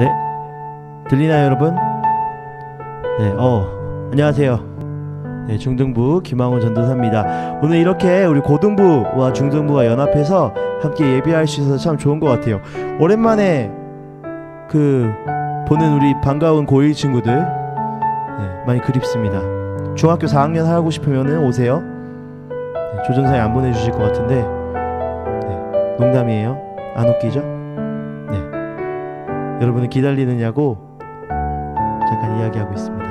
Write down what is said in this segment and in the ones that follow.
네, 들리나요 여러분? 네, 안녕하세요. 네, 중등부 김항훈 전도사입니다. 오늘 이렇게 우리 고등부와 중등부가 연합해서 함께 예배할 수 있어서 참 좋은 것 같아요. 오랜만에 보는 우리 반가운 고1 친구들, 네, 많이 그립습니다. 중학교 4학년 하고 싶으면 오세요. 네, 조전사에 안 보내주실 것 같은데, 네, 농담이에요. 안 웃기죠? 네, 여러분을 기다리느냐고 잠깐 이야기하고 있습니다.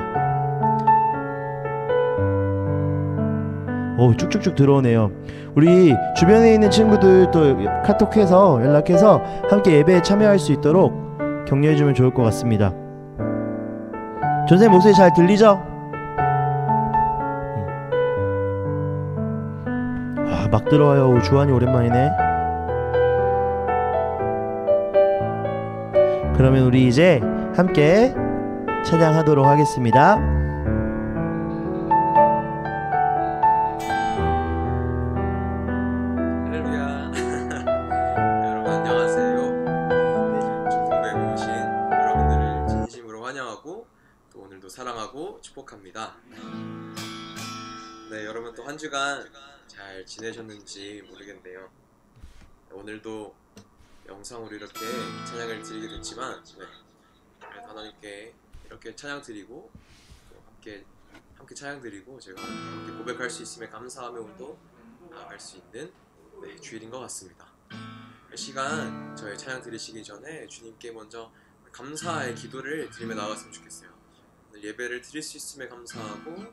쭉쭉쭉 들어오네요. 우리 주변에 있는 친구들 또 카톡해서 연락해서 함께 예배에 참여할 수 있도록 격려해주면 좋을 것 같습니다. 전생님 목소리 잘 들리죠? 막 들어와요. 주한이 오랜만이네. 그러면 우리 이제 함께 찬양하도록 하겠습니다. 할렐루야. 여러분 안녕하세요. 중등부에 오신 여러분들을 진심으로 환영하고 또 오늘도 사랑하고 축복합니다. 네, 여러분 또 한 주간 잘 지내셨는지 모르겠네요. 오늘도 영상으로 이렇게 찬양을 드리게 됐지만, 하나님께 이렇게 찬양 드리고 또 함께 찬양 드리고 제가 함께 고백할 수 있음에 감사하며 오늘도 나아갈 수 있는 주일인 것 같습니다. 이 시간 저희 찬양 드리시기 전에 주님께 먼저 감사의 기도를 드리며 나아갔으면 좋겠어요. 오늘 예배를 드릴 수 있음에 감사하고,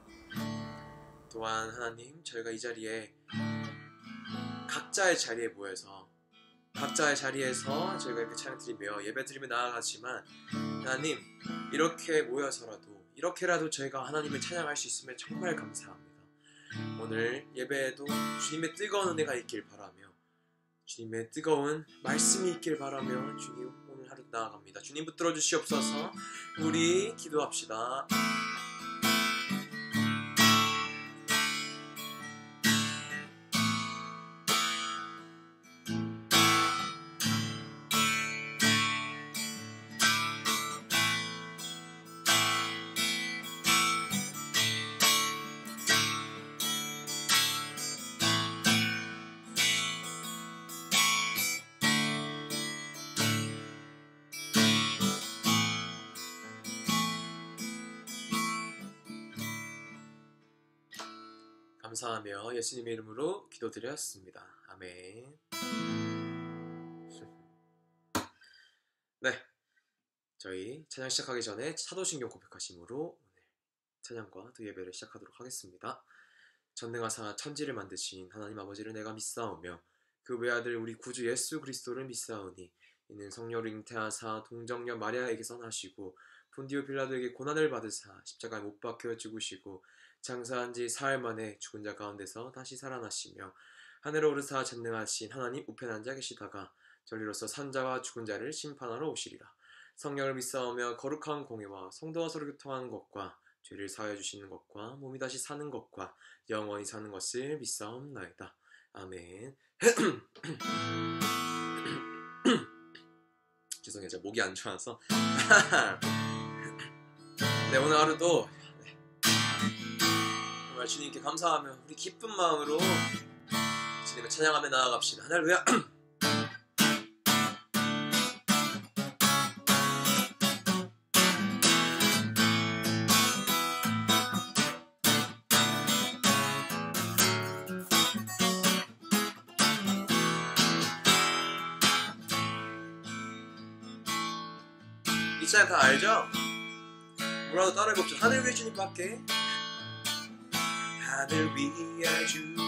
또한 하나님, 저희가 이 자리에 각자의 자리에 모여서 저희가 이렇게 찬양 드리며 예배 드리며 나아가지만, 하나님, 이렇게 모여서라도 이렇게라도 저희가 하나님을 찬양할 수 있으면 정말 감사합니다. 오늘 예배에도 주님의 뜨거운 은혜가 있길 바라며 주님의 뜨거운 말씀이 있길 바라며 주님 오늘 하루 나아갑니다. 주님 붙들어 주시옵소서. 우리 기도합시다. 감사하며 예수님의 이름으로 기도드렸습니다. 아멘. 네, 저희 찬양 시작하기 전에 사도신경 고백하심으로 오늘 찬양과 또 예배를 시작하도록 하겠습니다. 전능하사 천지를 만드신 하나님 아버지를 내가 믿사오며 그 외아들 우리 구주 예수 그리스도를 믿사오니 이는 성령을 잉태하사 동정녀 마리아에게서 나시고 본디오 빌라도에게 고난을 받으사 십자가에 못 박혀 죽으시고 장사한 지 사흘 만에 죽은 자 가운데서 다시 살아나시며 하늘에 오르사 전능하신 하나님 우편에 앉아 계시다가 전리로서 산자와 죽은 자를 심판하러 오시리라. 성령을 믿사오며 거룩한 공예와 성도와 서로 교통하는 것과 죄를 사하여 주시는 것과 몸이 다시 사는 것과 영원히 사는 것을 믿사옵나이다. 아멘. 죄송해요, 제가 목이 안 좋아서. 네, 오늘 하루도 정말 주님께 감사하며 우리 기쁜 마음으로 주님을 찬양하며 나아갑시다. 할렐루야. 이 찬양 다 알죠? 뭐라도 따라해 봅시다. 하늘 위에 주님밖에, 하늘 위에 주님밖에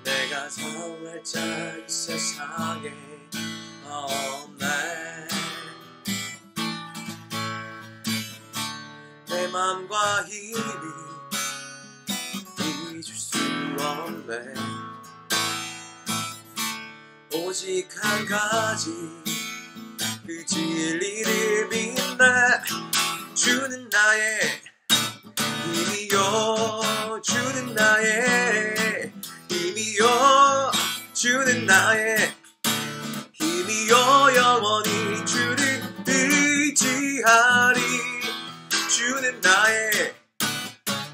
내가 성할 자 이 세상에 없네. 내 맘과 힘이 잊을 수 없네. 오직 한 가지 그 진리를 믿네. 주는 나의 힘이요, 주는 나의 힘이요, 주는 주는 나의 힘이여 영원히 주를 의지하리. 주는 나의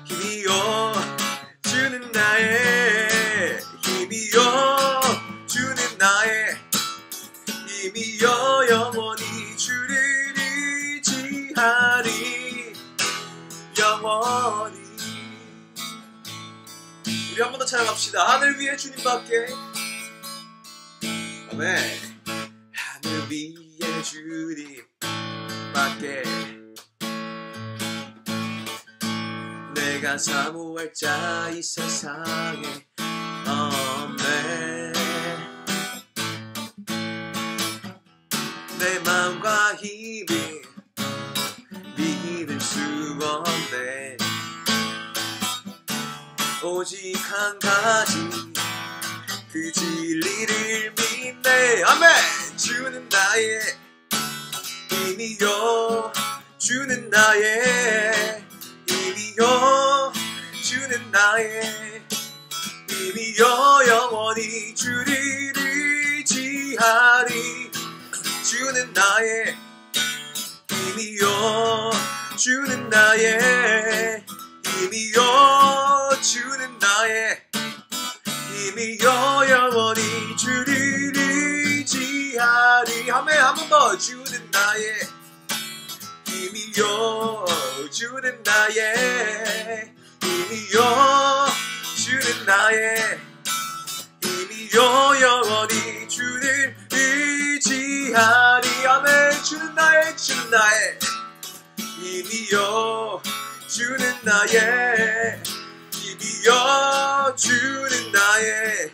힘이여 주는 나의 힘이여 주는 나의 힘이여 영원히 주를 의지하리. 영원히. 우리 한 번 더 찬양합시다. 하늘 위에 주님밖에. 아멘. 하늘 위에 주님밖에 내가 사모할 자 이 세상에 없네. 내 마음과 힘이 믿을 수 없네. 오직 한 가지 그 진리를 믿네. 아멘. 주는 나의 힘이요 주는 나의 힘이요 주는 나의 힘이요 영원히 주를 의지하리. 주는 나의 힘이요 주는 나의 힘이요 주는 나의 힘이여 영원히 주를 의지하리. 아멘. 한 번 더. 주는 나의 힘이여 주는 나의 힘이여 주는 나의 힘이여 영원히 주를 의지하리. 아멘. 주는 나의 힘이여 주는 나의 힘이여 주는 나의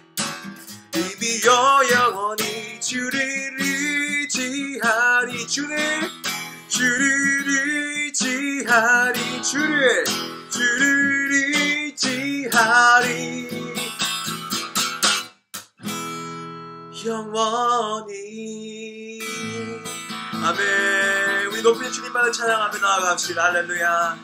힘이여 영원히 주를 의지하리. 주를 의지하리. 주를 의지하리. 영원히. 아멘. 우리 높은 주님만을 찬양하며 나아갑시다. 할렐루야.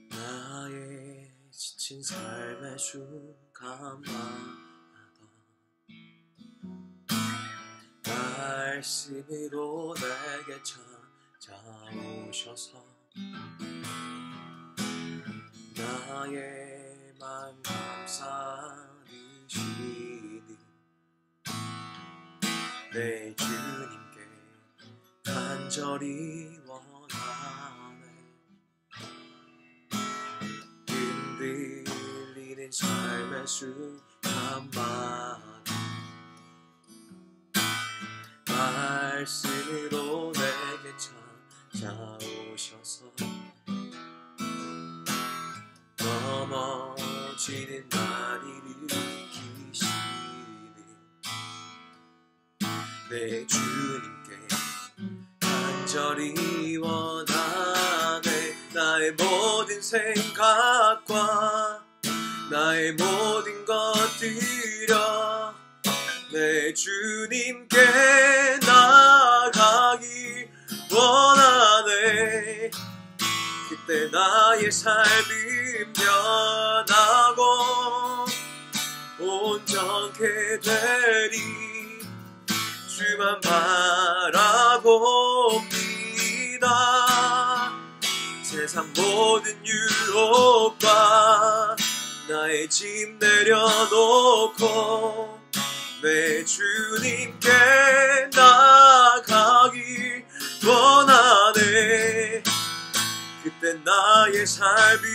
나의 지친 삶의 순간마다 말씀으로 내게 찾아오셔서 나의 맘 감싸주시니 내 주님께 간절히 원하네. 흔들리는 삶의 순간마다 말씀으로 내게 찾아오셔서 넘어지는 날 일으키시는 내 주님께 간절히 원하네. 나의 모든 생각과 나의 모든 것들여 내 주님께 나가기 원하네. 그때 나의 삶이 변하고 온전케 되리. 주만 바라봅니다. 세상 모든 유혹과 나의 짐 내려놓고 내 주님께 나가기 원하네. 그때 나의 삶이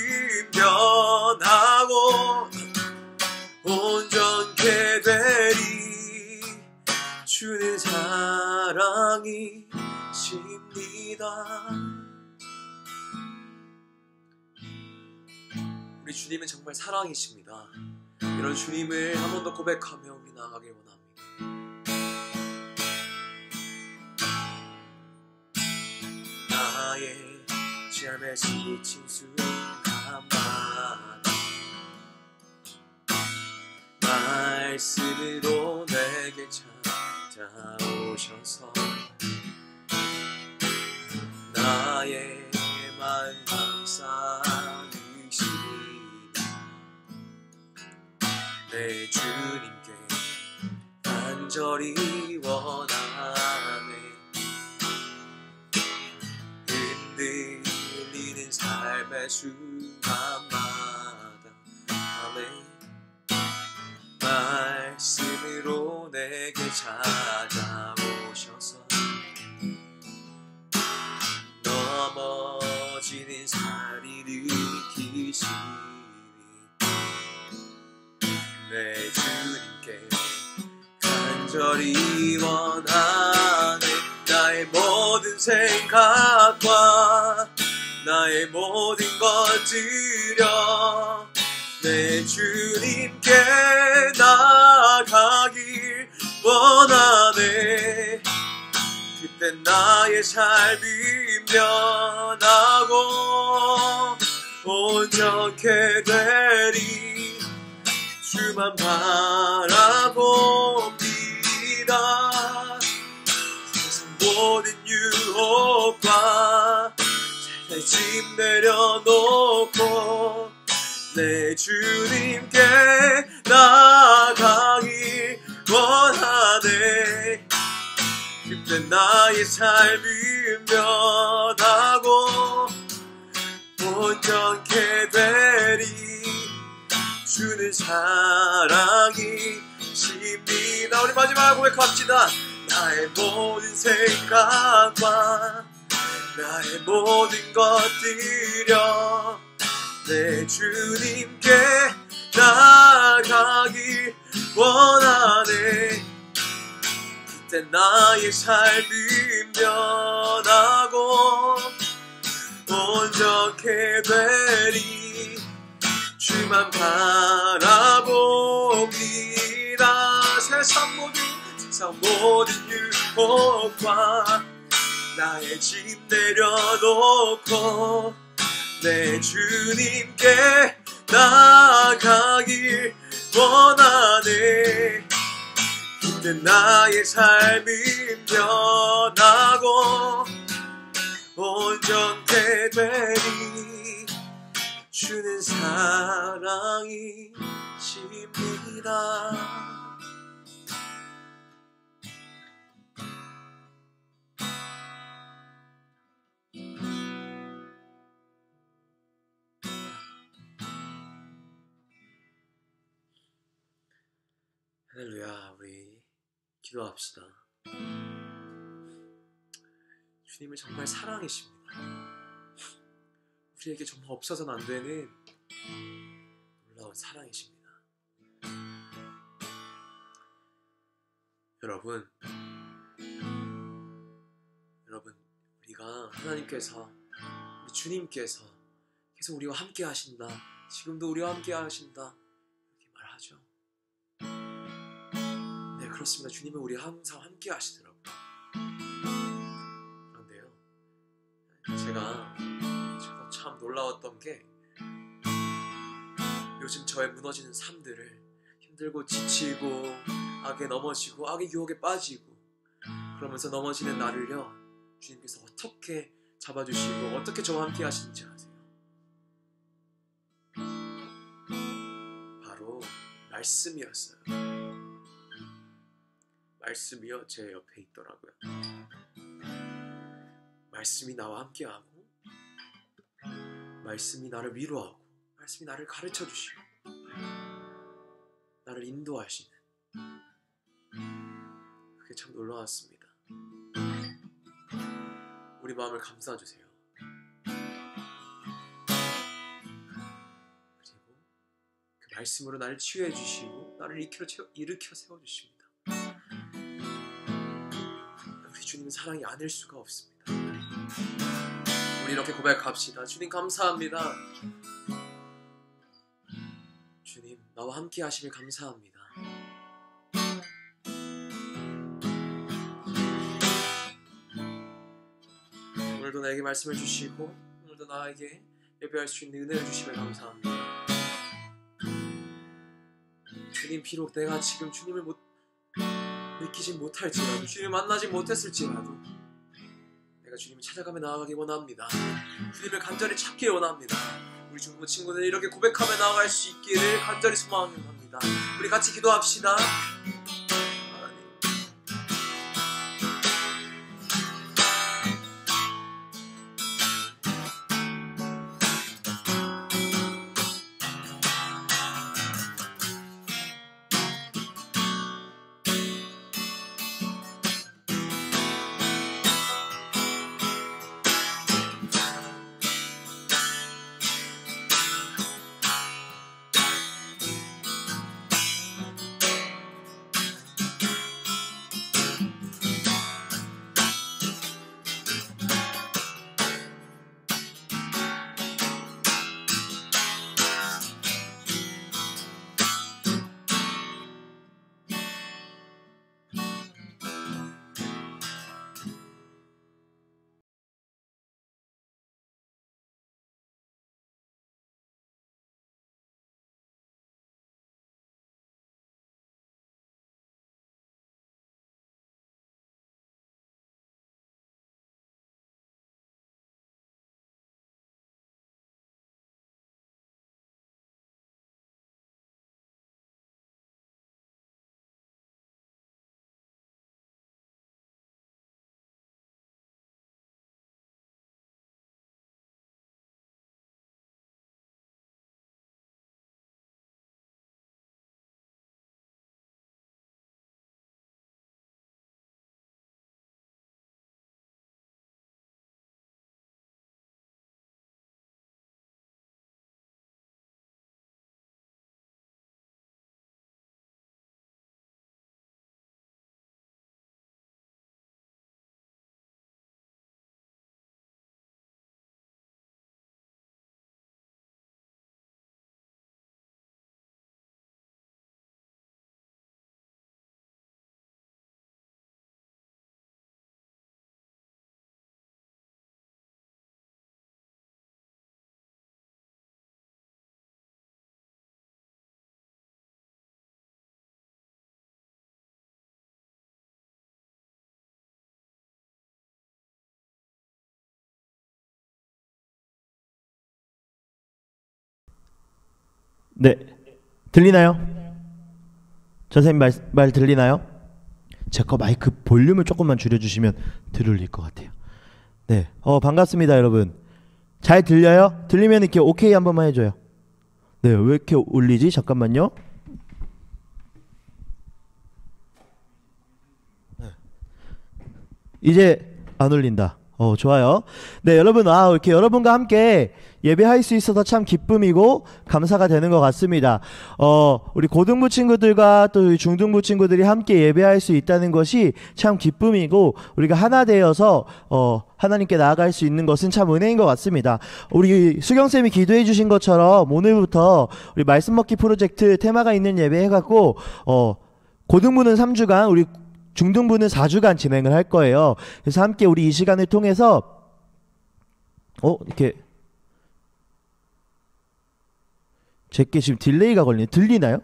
변하고 온전케 되리. 주는 사랑이 십니다. 우리 주님은 정말 사랑이십니다. 이런 주님을 한 번 더 고백하며 우리 나아가길 원합니다. 나의 삶의 지친 순간마다 말씀으로 내게 찾아오셔서 나의 마음 감싸주시니 내 주님께 간절히 원하네. 흔들리는 삶의 순간마다 아멘 말씀으로 내게 찾아오셔서 넘어지는 살이 일으키시니 내 주님께 간절히 원하네. 나의 모든 생각과 나의 모든 것 드려 내 주님께 나아가길 원하네. 그때 나의 삶이 변하고 온전케 되리. 주만 바라봅니다. 세상 모든 유혹과 내 짐 내려놓고 내 주님께 나아가길 원하네. 그때 나의 삶이 변하고 온전케 되리. 주는 사랑이십니다. 우리 마지막 고백합시다. 나의 모든 생각과 나의 모든 것들여 내 주님께 나아가길 원하네. 그때 나의 삶이 변하고 온전케 되리. 주만 바라봅니다. 세상 모든 유혹과 나의 짐 내려놓고 내 주님께 나아가길 원하네. 그때 나의 삶이 변하고 온전케 되리. 주는 사랑이십니다. 할렐루야. 우리 기도합시다. 주님은 정말 사랑이십니다. 우리에게 정말 없어서는 안 되는 놀라운 사랑이십니다. 여러분, 우리가 하나님께서, 우리 주님께서 계속 우리와 함께 하신다, 지금도 우리와 함께 하신다, 이렇게 말하죠. 네, 그렇습니다. 주님은 우리와 항상 함께 하시더라고요. 그런데요, 제가 참 놀라웠던 게, 요즘 저의 무너지는 삶들을, 힘들고 지치고 악에 넘어지고 악의 유혹에 빠지고 그러면서 넘어지는 나를요, 주님께서 어떻게 잡아주시고 어떻게 저와 함께 하시는지 아세요? 바로 말씀이었어요. 말씀이요, 제 옆에 있더라고요. 말씀이 나와 함께하고, 말씀이 나를 위로하고, 말씀이 나를 가르쳐주시고, 나를 인도하시는, 그게 참 놀라웠습니다. 우리 마음을 감싸주세요. 그리고 그 말씀으로 나를 치유해 주시고 나를 일으켜 세워주십니다. 우리 주님은 사랑이 아닐 수가 없습니다. 우리 이렇게 고백합시다. 주님 감사합니다. 주님, 나와 함께 하심을 감사합니다. 오늘도 나에게 말씀을 주시고 오늘도 나에게 예배할 수 있는 은혜를 주심을 감사합니다. 주님 비록 내가 지금 주님을 느끼지 못할지라도 주님을 만나지 못했을지라도 내가 주님을 찾아가며 나아가기 원합니다. 주님을 간절히 찾기 원합니다. 우리 중부 친구들 이렇게 고백하며 나아갈 수 있기를 간절히 소망합니다. 우리 같이 기도합시다. 네, 들리나요? 전사님 말 들리나요? 제 거 마이크 볼륨을 조금만 줄여주시면 들릴 것 같아요. 네, 반갑습니다 여러분. 잘 들려요? 들리면 이렇게 오케이 한 번만 해줘요. 네, 왜 이렇게 울리지? 잠깐만요. 네. 이제 안 울린다. 좋아요. 네, 여러분, 이렇게 여러분과 함께 예배할 수 있어서 참 기쁨이고 감사가 되는 것 같습니다. 우리 고등부 친구들과 또 중등부 친구들이 함께 예배할 수 있다는 것이 참 기쁨이고 우리가 하나 되어서 하나님께 나아갈 수 있는 것은 참 은혜인 것 같습니다. 우리 수경쌤이 기도해 주신 것처럼 오늘부터 우리 말씀 먹기 프로젝트 테마가 있는 예배 해갖고 고등부는 3주간 우리 중등부는 4주간 진행을 할 거예요. 그래서 함께 우리 이 시간을 통해서 이렇게 제게 지금 딜레이가 걸리네. 들리나요?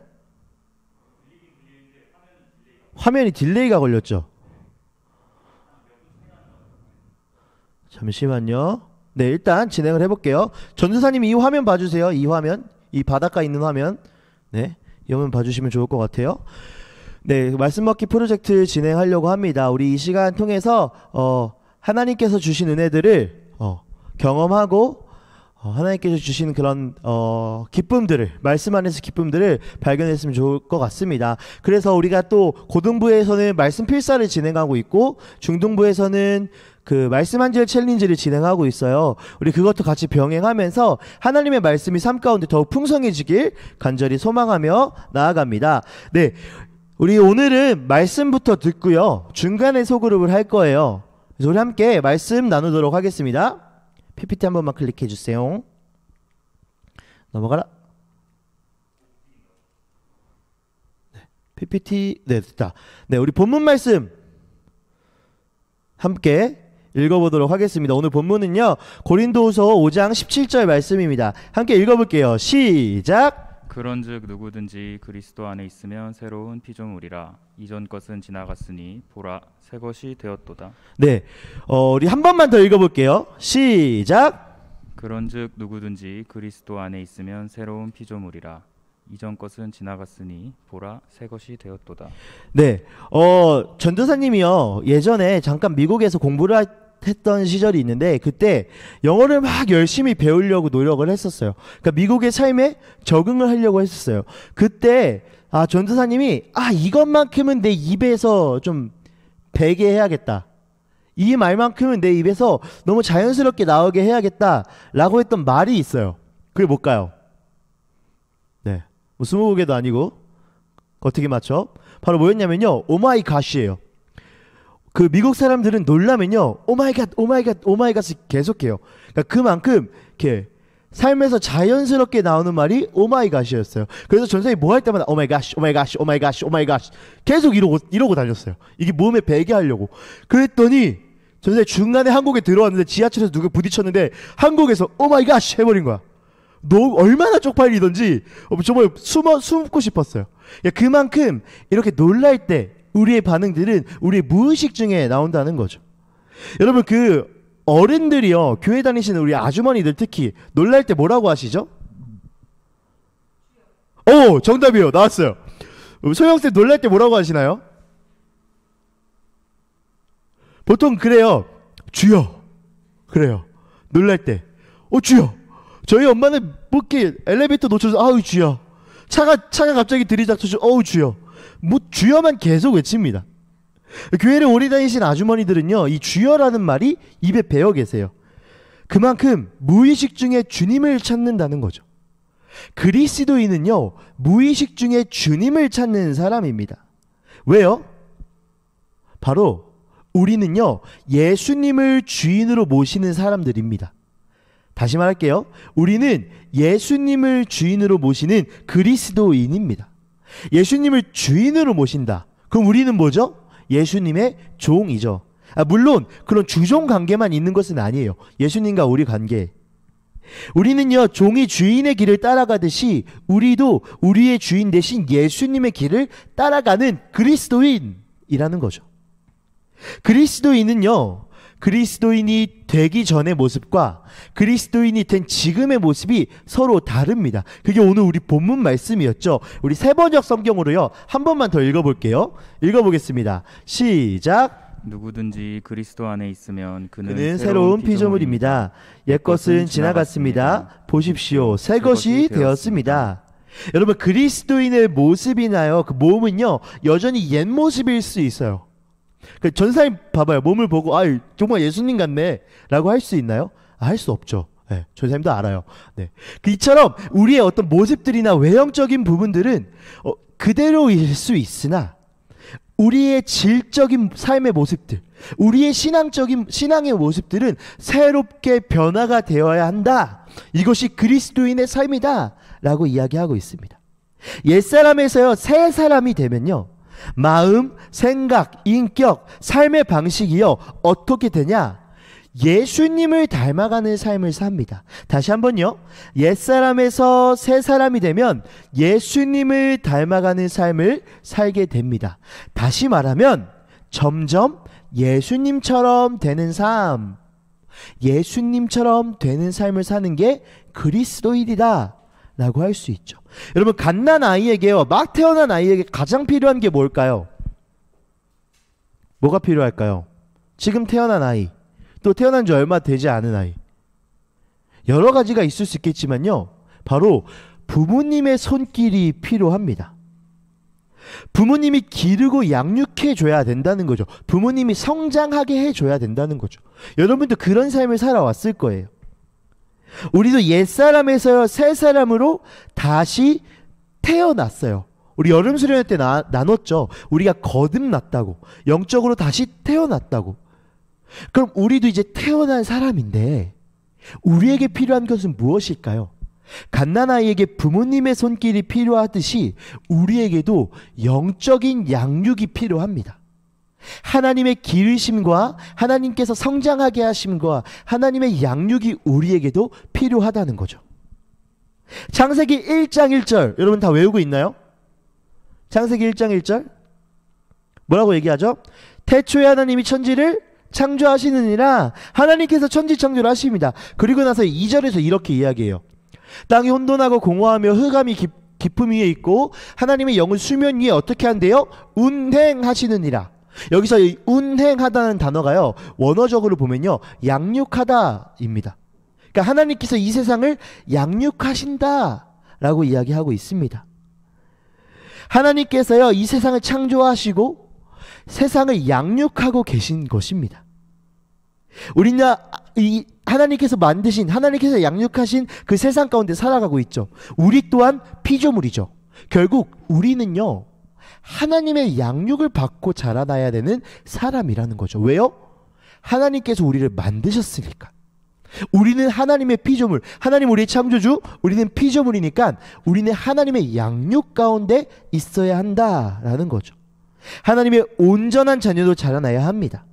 화면이 딜레이가 걸렸죠? 잠시만요. 네, 일단 진행을 해볼게요. 전도사님이 이 화면 봐주세요. 이 화면, 이 바닷가 있는 화면. 네, 이 화면 봐주시면 좋을 것 같아요. 네, 말씀 먹기 프로젝트 진행하려고 합니다. 우리 이 시간 통해서 하나님께서 주신 은혜들을 경험하고 하나님께서 주신 그런 기쁨들을, 말씀 안에서 기쁨들을 발견했으면 좋을 것 같습니다. 그래서 우리가 또 고등부에서는 말씀 필사를 진행하고 있고 중등부에서는 그 말씀 한 절 챌린지를 진행하고 있어요. 우리 그것도 같이 병행하면서 하나님의 말씀이 삶 가운데 더욱 풍성해지길 간절히 소망하며 나아갑니다. 네, 우리 오늘은 말씀부터 듣고요. 중간에 소그룹을 할 거예요. 그래서 우리 함께 말씀 나누도록 하겠습니다. PPT 한 번만 클릭해 주세요. 넘어가라. 네, PPT, 네, 됐다. 네, 우리 본문 말씀 함께 읽어보도록 하겠습니다. 오늘 본문은요, 고린도후서 5장 17절 말씀입니다. 함께 읽어볼게요. 시작. 그런즉 누구든지 그리스도 안에 있으면 새로운 피조물이라 이전 것은 지나갔으니 보라 새 것이 되었도다. 네, 우리 한 번만 더 읽어볼게요. 시작. 그런즉 누구든지 그리스도 안에 있으면 새로운 피조물이라 이전 것은 지나갔으니 보라 새 것이 되었도다. 네, 전도사님이요 예전에 잠깐 미국에서 공부를 했던 시절이 있는데 그때 영어를 막 열심히 배우려고 노력을 했었어요. 그러니까 미국의 삶에 적응을 하려고 했었어요. 그때 전도사님이 이것만큼은 내 입에서 좀 배게 해야겠다. 이 말만큼은 내 입에서 너무 자연스럽게 나오게 해야겠다라고 했던 말이 있어요. 그게 뭘까요? 네, 뭐 스무고개도 아니고 어떻게 맞춰? 바로 뭐였냐면요, 오마이 갓이에요. 그 미국 사람들은 놀라면요, 오마이갓 오마이갓 오마이갓을 계속해요. 그러니까 그만큼 이렇게 삶에서 자연스럽게 나오는 말이 오마이갓이었어요. 그래서 전사님이 뭐 할 때마다 오마이갓 오마이갓 오마이갓 오마이갓 계속 이러고 다녔어요. 이게 몸에 배게 하려고. 그랬더니 전사님 중간에 한국에 들어왔는데 지하철에서 누가 부딪혔는데 한국에서 오마이갓 해버린 거야. 너 얼마나 쪽팔리던지 정말 숨고 싶었어요. 그만큼 이렇게 놀랄 때 우리의 반응들은 우리의 무의식 중에 나온다는 거죠. 여러분, 그 어른들이요, 교회 다니시는 우리 아주머니들 특히 놀랄 때 뭐라고 하시죠? 정답이요. 나왔어요. 소영쌤 놀랄 때 뭐라고 하시나요? 보통 그래요. 주여. 그래요. 놀랄 때. 주여. 저희 엄마는 뭐 이렇게 엘리베이터 놓쳐서 아우 주여. 차가 갑자기 들이닥쳐서 어우 주여. 뭐 주여만 계속 외칩니다. 교회를 오래 다니신 아주머니들은요, 이 주여라는 말이 입에 배어 계세요. 그만큼 무의식 중에 주님을 찾는다는 거죠. 그리스도인은요, 무의식 중에 주님을 찾는 사람입니다. 왜요? 바로 우리는요, 예수님을 주인으로 모시는 사람들입니다. 다시 말할게요. 우리는 예수님을 주인으로 모시는 그리스도인입니다. 예수님을 주인으로 모신다. 그럼 우리는 뭐죠? 예수님의 종이죠. 물론 그런 주종 관계만 있는 것은 아니에요. 예수님과 우리 관계. 우리는요, 종이 주인의 길을 따라가듯이 우리도 우리의 주인 대신 예수님의 길을 따라가는 그리스도인이라는 거죠. 그리스도인은요, 그리스도인이 되기 전의 모습과 그리스도인이 된 지금의 모습이 서로 다릅니다. 그게 오늘 우리 본문 말씀이었죠. 우리 세번역 성경으로요, 한 번만 더 읽어볼게요. 읽어보겠습니다. 시작. 누구든지 그리스도 안에 있으면 그는 새로운 피조물입니다. 옛것은 지나갔습니다. 보십시오, 새 것이 되었습니다. 여러분, 그리스도인의 모습이나요, 그 몸은요, 여전히 옛 모습일 수 있어요. 전사님 봐봐요. 몸을 보고 정말 예수님 같네 라고 할 수 있나요? 할 수 없죠. 네, 전사님도 알아요. 네. 이처럼 우리의 어떤 모습들이나 외형적인 부분들은 그대로일 수 있으나 우리의 질적인 삶의 모습들, 우리의 신앙의 모습들은 새롭게 변화가 되어야 한다. 이것이 그리스도인의 삶이다 라고 이야기하고 있습니다. 옛사람에서요, 새 사람이 되면요, 마음, 생각, 인격, 삶의 방식이요, 어떻게 되냐? 예수님을 닮아가는 삶을 삽니다. 다시 한번요. 옛사람에서 새 사람이 되면 예수님을 닮아가는 삶을 살게 됩니다. 다시 말하면 점점 예수님처럼 되는 삶, 예수님처럼 되는 삶을 사는 게 그리스도인이다 라고 할 수 있죠. 여러분, 갓난 아이에게요, 막 태어난 아이에게 가장 필요한 게 뭘까요? 뭐가 필요할까요? 지금 태어난 아이, 또 태어난 지 얼마 되지 않은 아이, 여러 가지가 있을 수 있겠지만요, 바로 부모님의 손길이 필요합니다. 부모님이 기르고 양육해 줘야 된다는 거죠. 부모님이 성장하게 해줘야 된다는 거죠. 여러분도 그런 삶을 살아왔을 거예요. 우리도 옛사람에서 새 사람으로 다시 태어났어요. 우리 여름 수련회 때 나눴죠. 우리가 거듭났다고, 영적으로 다시 태어났다고. 그럼 우리도 이제 태어난 사람인데 우리에게 필요한 것은 무엇일까요? 갓난아이에게 부모님의 손길이 필요하듯이 우리에게도 영적인 양육이 필요합니다. 하나님의 기르심과 하나님께서 성장하게 하심과 하나님의 양육이 우리에게도 필요하다는 거죠. 창세기 1장 1절 여러분 다 외우고 있나요? 창세기 1장 1절 뭐라고 얘기하죠? 태초에 하나님이 천지를 창조하시느니라. 하나님께서 천지 창조를 하십니다. 그리고 나서 2절에서 이렇게 이야기해요. 땅이 혼돈하고 공허하며 흑암이 깊음 위에 있고 하나님의 영은 수면 위에 어떻게 한대요? 운행하시느니라. 여기서 이 운행하다는 단어가요, 원어적으로 보면요, 양육하다입니다. 그러니까 하나님께서 이 세상을 양육하신다라고 이야기하고 있습니다. 하나님께서요, 이 세상을 창조하시고 세상을 양육하고 계신 것입니다. 우리는 하나님께서 만드신, 하나님께서 양육하신 그 세상 가운데 살아가고 있죠. 우리 또한 피조물이죠. 결국 우리는요, 하나님의 양육을 받고 자라나야 되는 사람이라는 거죠. 왜요? 하나님께서 우리를 만드셨으니까. 우리는 하나님의 피조물, 하나님 우리의 창조주, 우리는 피조물이니까 우리는 하나님의 양육 가운데 있어야 한다라는 거죠. 하나님의 온전한 자녀로 자라나야 합니다.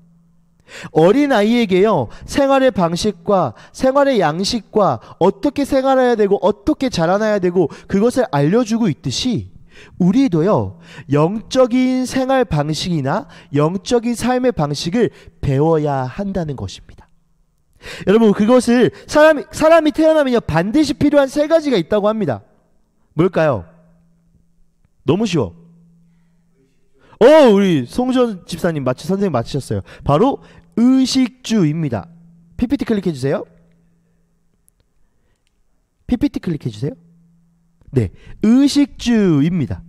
어린아이에게요, 생활의 방식과 생활의 양식과 어떻게 생활해야 되고 어떻게 자라나야 되고 그것을 알려주고 있듯이 우리도요, 영적인 생활 방식이나 영적인 삶의 방식을 배워야 한다는 것입니다. 여러분, 그것을 사람이 태어나면요, 반드시 필요한 세 가지가 있다고 합니다. 뭘까요? 너무 쉬워. 우리 송전 집사님 선생님 맞히셨어요. 바로 의식주입니다. PPT 클릭해주세요. PPT 클릭해주세요. 네, 의식주입니다.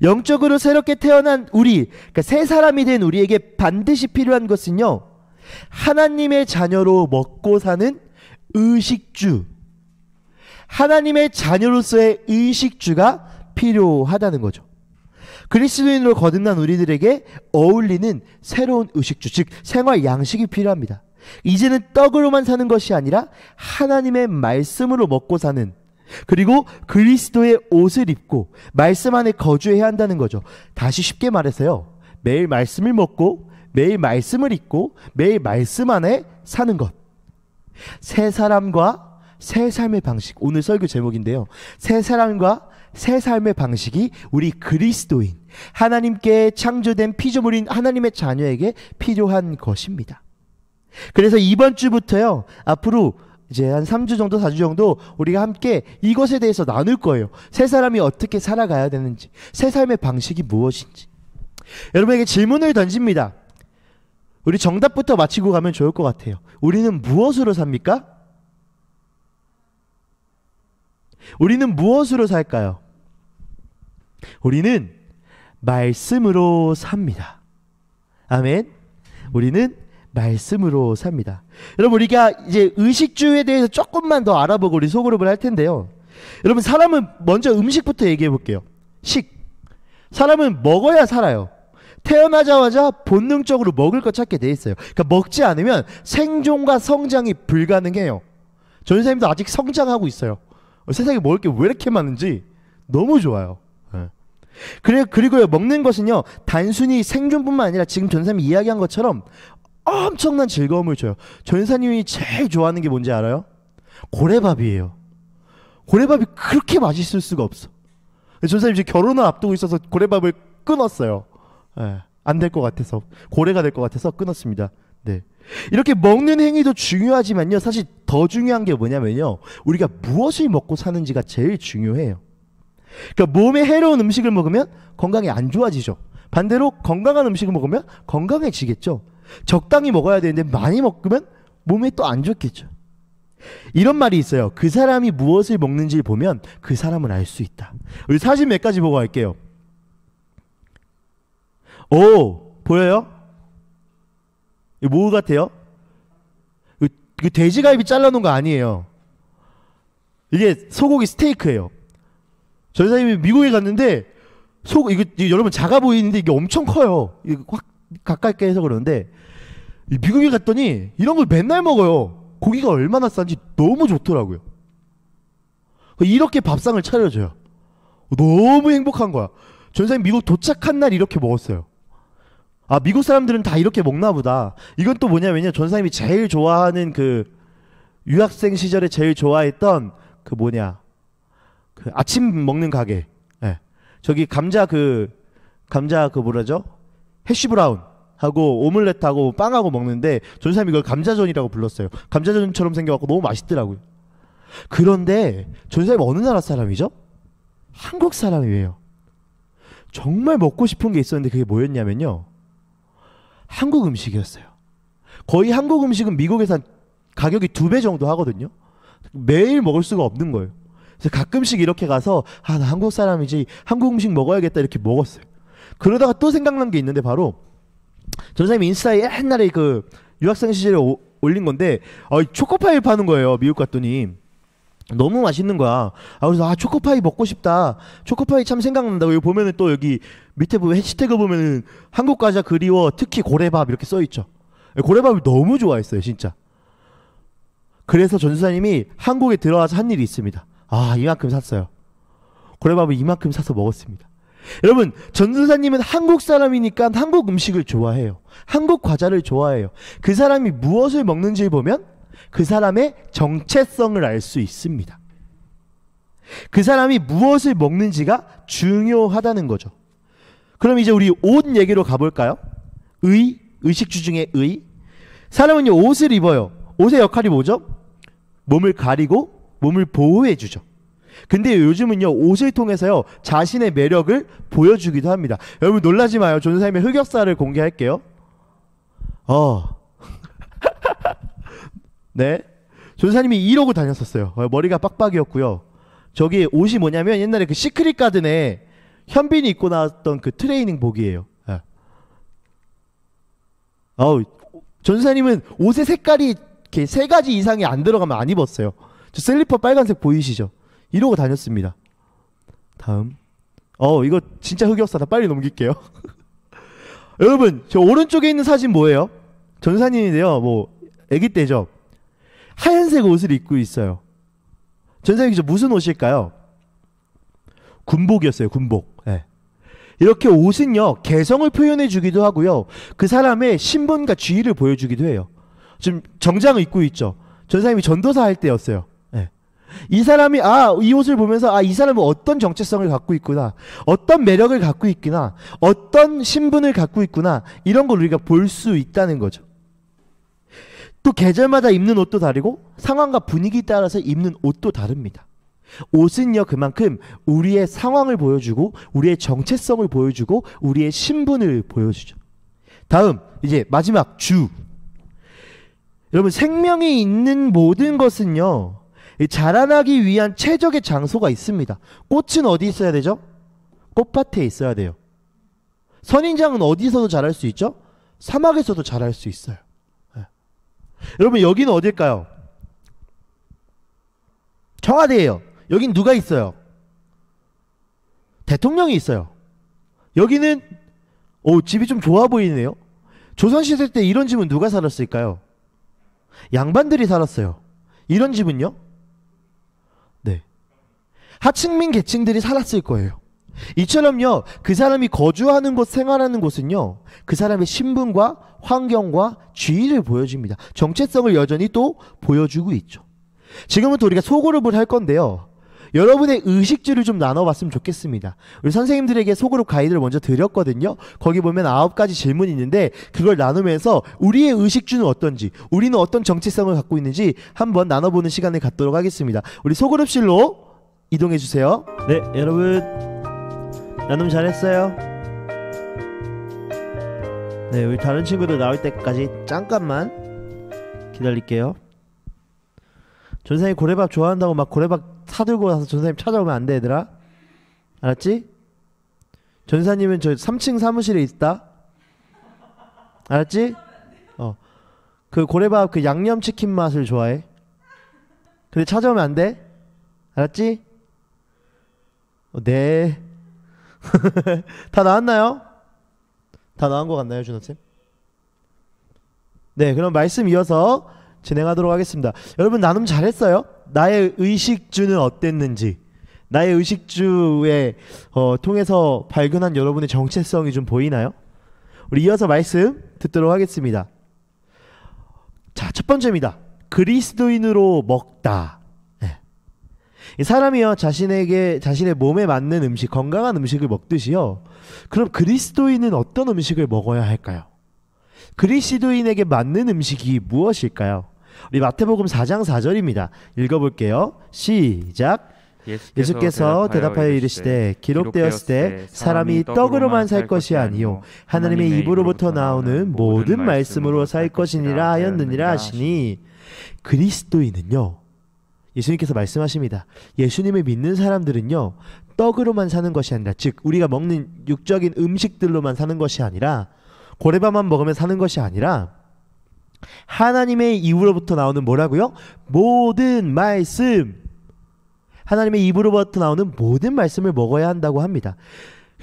영적으로 새롭게 태어난 우리, 그러니까 새 사람이 된 우리에게 반드시 필요한 것은요, 하나님의 자녀로 먹고 사는 의식주, 하나님의 자녀로서의 의식주가 필요하다는 거죠. 그리스도인으로 거듭난 우리들에게 어울리는 새로운 의식주, 즉 생활 양식이 필요합니다. 이제는 떡으로만 사는 것이 아니라 하나님의 말씀으로 먹고 사는, 그리고 그리스도의 옷을 입고 말씀 안에 거주해야 한다는 거죠. 다시 쉽게 말해서요, 매일 말씀을 먹고 매일 말씀을 입고 매일 말씀 안에 사는 것. 새 사람과 새 삶의 방식, 오늘 설교 제목인데요, 새 사람과 새 삶의 방식이 우리 그리스도인, 하나님께 창조된 피조물인 하나님의 자녀에게 필요한 것입니다. 그래서 이번 주부터요, 앞으로 이제 한 3주 정도 4주 정도 우리가 함께 이것에 대해서 나눌 거예요. 새 사람이 어떻게 살아가야 되는지, 새 삶의 방식이 무엇인지. 여러분에게 질문을 던집니다. 우리 정답부터 맞히고 가면 좋을 것 같아요. 우리는 무엇으로 삽니까? 우리는 무엇으로 살까요? 우리는 말씀으로 삽니다. 아멘. 우리는 말씀으로 삽니다. 여러분, 우리가 이제 의식주에 대해서 조금만 더 알아보고 우리 소그룹을 할 텐데요. 여러분, 사람은 먼저 음식부터 얘기해 볼게요. 사람은 먹어야 살아요. 태어나자마자 본능적으로 먹을 거 찾게 돼 있어요. 그러니까 먹지 않으면 생존과 성장이 불가능해요. 전사님도 아직 성장하고 있어요. 세상에 먹을 게 왜 이렇게 많은지 너무 좋아요. 그리고요, 먹는 것은요, 단순히 생존뿐만 아니라 지금 전사님이 이야기한 것처럼 엄청난 즐거움을 줘요. 전사님이 제일 좋아하는 게 뭔지 알아요? 고래밥이에요. 고래밥이 그렇게 맛있을 수가 없어. 전사님 지금 결혼을 앞두고 있어서 고래밥을 끊었어요. 안 될 것 같아서, 고래가 될 것 같아서 끊었습니다. 네. 이렇게 먹는 행위도 중요하지만요, 사실 더 중요한 게 뭐냐면요, 우리가 무엇을 먹고 사는지가 제일 중요해요. 그러니까 몸에 해로운 음식을 먹으면 건강이 안 좋아지죠. 반대로 건강한 음식을 먹으면 건강해지겠죠. 적당히 먹어야 되는데 많이 먹으면 몸에 또 안 좋겠죠. 이런 말이 있어요. 그 사람이 무엇을 먹는지를 보면 그 사람을 알 수 있다. 우리 사진 몇 가지 보고 갈게요. 보여요? 이거 뭐 같아요? 이거 돼지갈비 잘라놓은 거 아니에요. 이게 소고기 스테이크예요. 전사님이 미국에 갔는데 이거 여러분 작아 보이는데 이게 엄청 커요. 이거 확 가깝게 해서 그러는데, 미국에 갔더니 이런 걸 맨날 먹어요. 고기가 얼마나 싼지 너무 좋더라고요. 이렇게 밥상을 차려줘요. 너무 행복한 거야. 전사님 미국 도착한 날 이렇게 먹었어요. 아, 미국 사람들은 다 이렇게 먹나 보다. 이건 또 뭐냐면요, 전사님이 제일 좋아하는 그 유학생 시절에 제일 좋아했던 그 그 아침 먹는 가게. 예. 저기 감자 그 뭐라죠? 해시 브라운 하고 오믈렛하고 빵하고 먹는데 전사님이 이걸 감자전이라고 불렀어요. 감자전처럼 생겨갖고 너무 맛있더라고요. 그런데 전사님 어느 나라 사람이죠? 한국 사람이에요. 정말 먹고 싶은 게 있었는데 그게 뭐였냐면요, 한국 음식이었어요. 거의 한국 음식은 미국에서 가격이 2배 정도 하거든요. 매일 먹을 수가 없는 거예요. 그래서 가끔씩 이렇게 가서 나 한국 사람이지 한국 음식 먹어야겠다 이렇게 먹었어요. 그러다가 또 생각난 게 있는데 바로 전사님이 인스타에 옛날에 그 유학생 시절에 올린 건데 초코파이 파는 거예요. 미국 갔더니 너무 맛있는 거야. 그래서 초코파이 먹고 싶다. 초코파이 참 생각난다. 여기 보면은 또 여기 밑에 보면 해시태그 보면은 한국 과자 그리워 특히 고래밥 이렇게 써 있죠. 고래밥을 너무 좋아했어요, 진짜. 그래서 전수사님이 한국에 들어와서 한 일이 있습니다. 이만큼 샀어요. 고래밥을 이만큼 사서 먹었습니다. 여러분, 전수사님은 한국 사람이니까 한국 음식을 좋아해요. 한국 과자를 좋아해요. 그 사람이 무엇을 먹는지를 보면 그 사람의 정체성을 알 수 있습니다. 그 사람이 무엇을 먹는지가 중요하다는 거죠. 그럼 이제 우리 옷 얘기로 가볼까요? 의식주 중에 의. 사람은요, 옷을 입어요. 옷의 역할이 뭐죠? 몸을 가리고 몸을 보호해주죠. 근데 요즘은요, 옷을 통해서요 자신의 매력을 보여주기도 합니다. 여러분 놀라지 마요. 전사님의 흑역사를 공개할게요. 네, 전사님이 이러고 다녔었어요. 머리가 빡빡이었고요. 저기 옷이 뭐냐면 옛날에 그 시크릿 가든에 현빈이 입고 나왔던 그 트레이닝 복이에요. 전사님은 옷의 색깔이 이렇게 3가지 이상이 안 들어가면 안 입었어요. 저 슬리퍼 빨간색 보이시죠? 이러고 다녔습니다. 다음. 이거 진짜 흑역사다. 빨리 넘길게요. 여러분, 저 오른쪽에 있는 사진 뭐예요? 전사님인데요. 아기 때죠. 하얀색 옷을 입고 있어요. 전사님이 무슨 옷일까요? 군복이었어요. 군복. 네. 이렇게 옷은요, 개성을 표현해 주기도 하고요, 그 사람의 신분과 지위를 보여주기도 해요. 지금 정장을 입고 있죠. 전사님이 전도사 할 때였어요. 네. 이 사람이 이 옷을 보면서 이 사람은 어떤 정체성을 갖고 있구나, 어떤 매력을 갖고 있구나, 어떤 신분을 갖고 있구나, 이런 걸 우리가 볼 수 있다는 거죠. 또 계절마다 입는 옷도 다르고 상황과 분위기에 따라서 입는 옷도 다릅니다. 옷은요, 그만큼 우리의 상황을 보여주고 우리의 정체성을 보여주고 우리의 신분을 보여주죠. 다음, 이제 마지막 주. 여러분, 생명이 있는 모든 것은요, 자라나기 위한 최적의 장소가 있습니다. 꽃은 어디 있어야 되죠? 꽃밭에 있어야 돼요. 선인장은 어디서도 자랄 수 있죠? 사막에서도 자랄 수 있어요. 여러분, 여기는 어딜까요? 청와대예요. 여긴 누가 있어요? 대통령이 있어요. 여기는 집이 좀 좋아 보이네요. 조선시대 때 이런 집은 누가 살았을까요? 양반들이 살았어요. 이런 집은요? 네, 하층민 계층들이 살았을 거예요. 이처럼요, 그 사람이 거주하는 곳, 생활하는 곳은요, 그 사람의 신분과 환경과 지위를 보여줍니다. 정체성을 여전히 또 보여주고 있죠. 지금부터 우리가 소그룹을 할 건데요, 여러분의 의식주를 좀 나눠봤으면 좋겠습니다. 우리 선생님들에게 소그룹 가이드를 먼저 드렸거든요. 거기 보면 9가지 질문이 있는데 그걸 나누면서 우리의 의식주는 어떤지, 우리는 어떤 정체성을 갖고 있는지 한번 나눠보는 시간을 갖도록 하겠습니다. 우리 소그룹실로 이동해주세요. 네, 여러분 나눔 잘했어요. 네, 우리 다른 친구들 나올 때까지 잠깐만 기다릴게요. 전사님 고래밥 좋아한다고 막 고래밥 사들고 와서 전사님 찾아오면 안 돼, 얘들아. 알았지? 전사님은 저 3층 사무실에 있다. 알았지? 그 고래밥 그 양념치킨 맛을 좋아해. 근데 찾아오면 안 돼. 알았지? 네. 다 나왔나요? 다 나온 것 같나요, 준호쌤? 네, 그럼 말씀 이어서 진행하도록 하겠습니다. 여러분, 나눔 잘했어요? 나의 의식주는 어땠는지, 나의 의식주에 통해서 발견한 여러분의 정체성이 좀 보이나요? 우리 이어서 말씀 듣도록 하겠습니다. 자, 첫 번째입니다. 그리스도인으로 먹다. 네. 이 사람이요 자신의 몸에 맞는 음식, 건강한 음식을 먹듯이요. 그럼 그리스도인은 어떤 음식을 먹어야 할까요? 그리스도인에게 맞는 음식이 무엇일까요? 우리 마태복음 4장 4절입니다. 읽어볼게요. 시작. 예수께서 대답하여 이르시되 기록되었을 때 사람이 떡으로만 살 것이 아니요 하나님의 입으로부터 나오는 모든 말씀으로 살 것이니라 하였느니라 하시니, 그리스도인은요, 예수님께서 말씀하십니다. 예수님을 믿는 사람들은요, 떡으로만 사는 것이 아니라, 즉 우리가 먹는 육적인 음식들로만 사는 것이 아니라, 고래밥만 먹으면 사는 것이 아니라, 하나님의 입으로부터 나오는 뭐라고요? 모든 말씀, 하나님의 입으로부터 나오는 모든 말씀을 먹어야 한다고 합니다.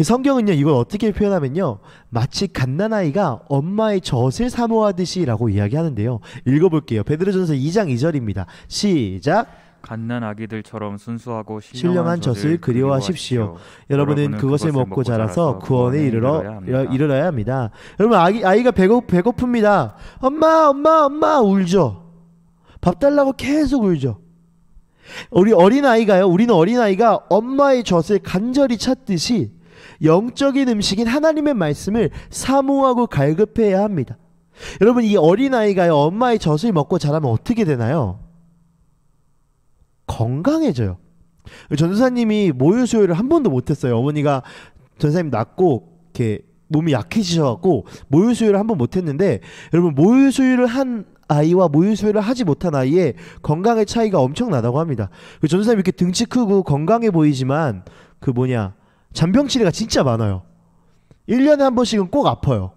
성경은요, 이걸 어떻게 표현하면요, 마치 갓난아이가 엄마의 젖을 사모하듯이 라고 이야기하는데요. 읽어볼게요. 베드로전서 2장 2절입니다. 시작. 갓난 아기들처럼 순수하고 신령한 젖을 그리워하십시오. 여러분은 그것을 먹고 자라서 구원에 이르러야 합니다. 여러분, 아이가 배고픕니다. 엄마 울죠. 밥 달라고 계속 울죠. 우리는 어린아이가 엄마의 젖을 간절히 찾듯이 영적인 음식인 하나님의 말씀을 사모하고 갈급해야 합니다. 여러분, 이 어린아이가요, 엄마의 젖을 먹고 자라면 어떻게 되나요? 건강해져요. 전도사님이 모유 수유를 한 번도 못했어요. 어머니가 전도사님 낳고 이렇게 몸이 약해지셔갖고 모유 수유를 한 번 못했는데, 여러분, 모유 수유를 한 아이와 모유 수유를 하지 못한 아이의 건강의 차이가 엄청나다고 합니다. 전도사님 이렇게 등치 크고 건강해 보이지만 잔병 치레가 진짜 많아요. 1년에 한 번씩은 꼭 아파요.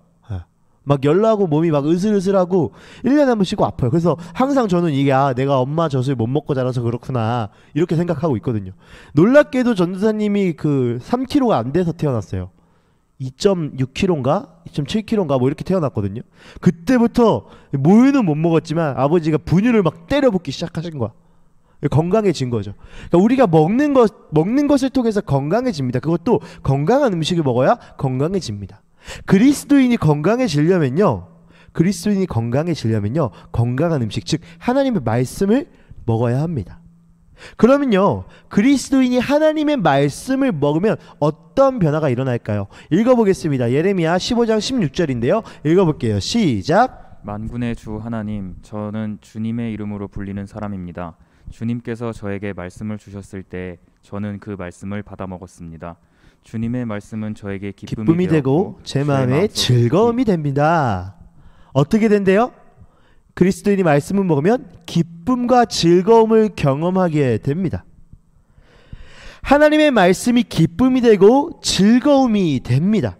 막 열나고 몸이 막 으슬으슬하고 1년에 한 번씩 꼭 아파요. 그래서 항상 저는 이게 내가 엄마 젖을 못 먹고 자라서 그렇구나 이렇게 생각하고 있거든요. 놀랍게도 전도사님이 3kg가 안 돼서 태어났어요. 2.6kg인가 2.7kg인가 뭐 이렇게 태어났거든요. 그때부터 모유는 못 먹었지만 아버지가 분유를 막 때려 붓기 시작하신 거야. 건강해진 거죠. 그러니까 우리가 먹는 것을 통해서 건강해집니다. 그것도 건강한 음식을 먹어야 건강해집니다. 그리스도인이 건강해지려면요, 건강한 음식, 즉 하나님의 말씀을 먹어야 합니다. 그러면요, 그리스도인이 하나님의 말씀을 먹으면 어떤 변화가 일어날까요? 읽어보겠습니다. 예레미야 15장 16절인데요. 읽어볼게요. 시작. 만군의 주 하나님, 저는 주님의 이름으로 불리는 사람입니다. 주님께서 저에게 말씀을 주셨을 때 저는 그 말씀을 받아 먹었습니다. 주님의 말씀은 저에게 기쁨이 되고 제 마음에 즐거움이 됩니다. 어떻게 된대요? 그리스도인이 말씀을 먹으면 기쁨과 즐거움을 경험하게 됩니다. 하나님의 말씀이 기쁨이 되고 즐거움이 됩니다.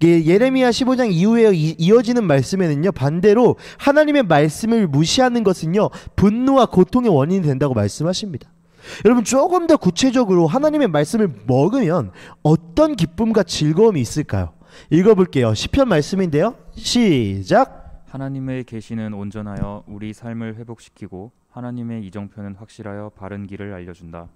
예레미야 15장 이후에 이어지는 말씀에는요, 반대로 하나님의 말씀을 무시하는 것은요, 분노와 고통의 원인이 된다고 말씀하십니다. 여러분, 조금 더 구체적으로 하나님의 말씀을 먹으면 어떤 기쁨과 즐거움이 있을까요? 읽어볼게요. 시편 말씀인데요. 시작. 하나님의 계시는 온전하여 우리 삶을 회복시키고 하나님의 이정표는 확실하여 바른 길을 알려준다.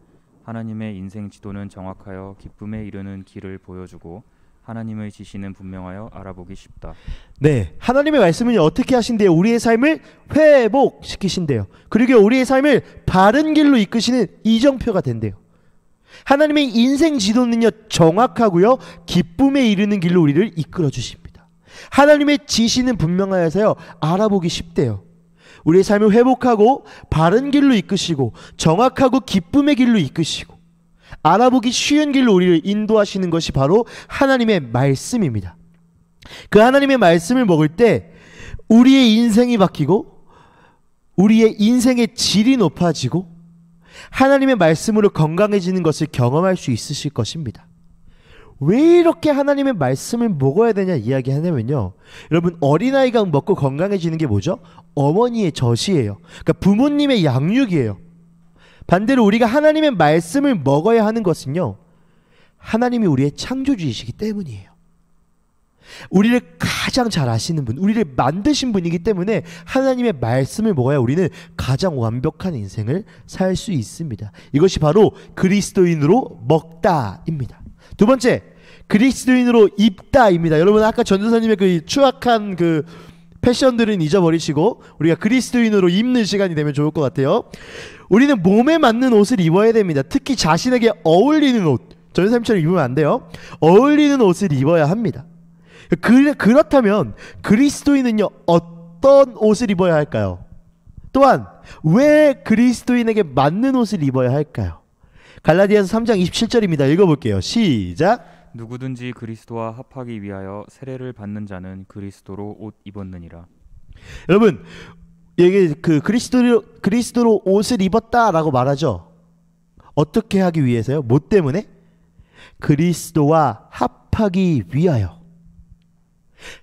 하나님의 인생 지도는 정확하여 기쁨에 이르는 길을 보여주고 하나님의 지시는 분명하여 알아보기 쉽다. 네, 하나님의 말씀은 어떻게 하신대요? 우리의 삶을 회복시키신대요. 그리고 우리의 삶을 바른 길로 이끄시는 이정표가 된대요. 하나님의 인생 지도는요, 정확하고요, 기쁨에 이르는 길로 우리를 이끌어 주십니다. 하나님의 지시는 분명하여서요, 알아보기 쉽대요. 우리의 삶을 회복하고 바른 길로 이끄시고 정확하고 기쁨의 길로 이끄시고 알아보기 쉬운 길로 우리를 인도하시는 것이 바로 하나님의 말씀입니다. 그 하나님의 말씀을 먹을 때 우리의 인생이 바뀌고 우리의 인생의 질이 높아지고 하나님의 말씀으로 건강해지는 것을 경험할 수 있으실 것입니다. 왜 이렇게 하나님의 말씀을 먹어야 되냐 이야기하냐면요, 여러분, 어린아이가 먹고 건강해지는 게 뭐죠? 어머니의 젖이에요. 그러니까 부모님의 양육이에요. 반대로 우리가 하나님의 말씀을 먹어야 하는 것은요, 하나님이 우리의 창조주이시기 때문이에요. 우리를 가장 잘 아시는 분, 우리를 만드신 분이기 때문에 하나님의 말씀을 먹어야 우리는 가장 완벽한 인생을 살 수 있습니다. 이것이 바로 그리스도인으로 먹다입니다. 두 번째, 그리스도인으로 입다입니다. 여러분, 아까 전도사님의 그 추악한 그 패션들은 잊어버리시고 우리가 그리스도인으로 입는 시간이 되면 좋을 것 같아요. 우리는 몸에 맞는 옷을 입어야 됩니다. 특히 자신에게 어울리는 옷. 전사님처럼 입으면 안 돼요. 어울리는 옷을 입어야 합니다. 그렇다면 그리스도인은요, 어떤 옷을 입어야 할까요? 또한 왜 그리스도인에게 맞는 옷을 입어야 할까요? 갈라디아서 3장 27절입니다. 읽어볼게요. 시작. 누구든지 그리스도와 합하기 위하여 세례를 받는 자는 그리스도로 옷 입었느니라. 여러분, 이게 그리스도로 옷을 입었다라고 말하죠. 어떻게 하기 위해서요? 뭐 때문에? 그리스도와 합하기 위하여.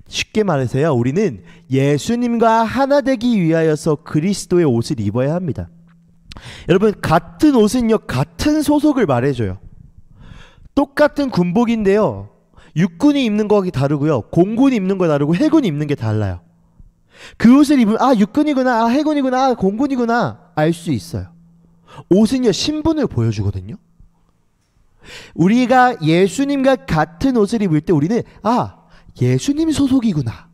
쉽게 말해서요, 우리는 예수님과 하나 되기 위하여서 그리스도의 옷을 입어야 합니다. 여러분, 같은 옷은요, 같은 소속을 말해줘요. 똑같은 군복인데요, 육군이 입는 거기 다르고요, 공군이 입는 거 다르고 해군이 입는 게 달라요. 그 옷을 입으면 육군이구나, 해군이구나, 공군이구나 알 수 있어요. 옷은요, 신분을 보여주거든요. 우리가 예수님과 같은 옷을 입을 때 우리는 예수님 소속이구나,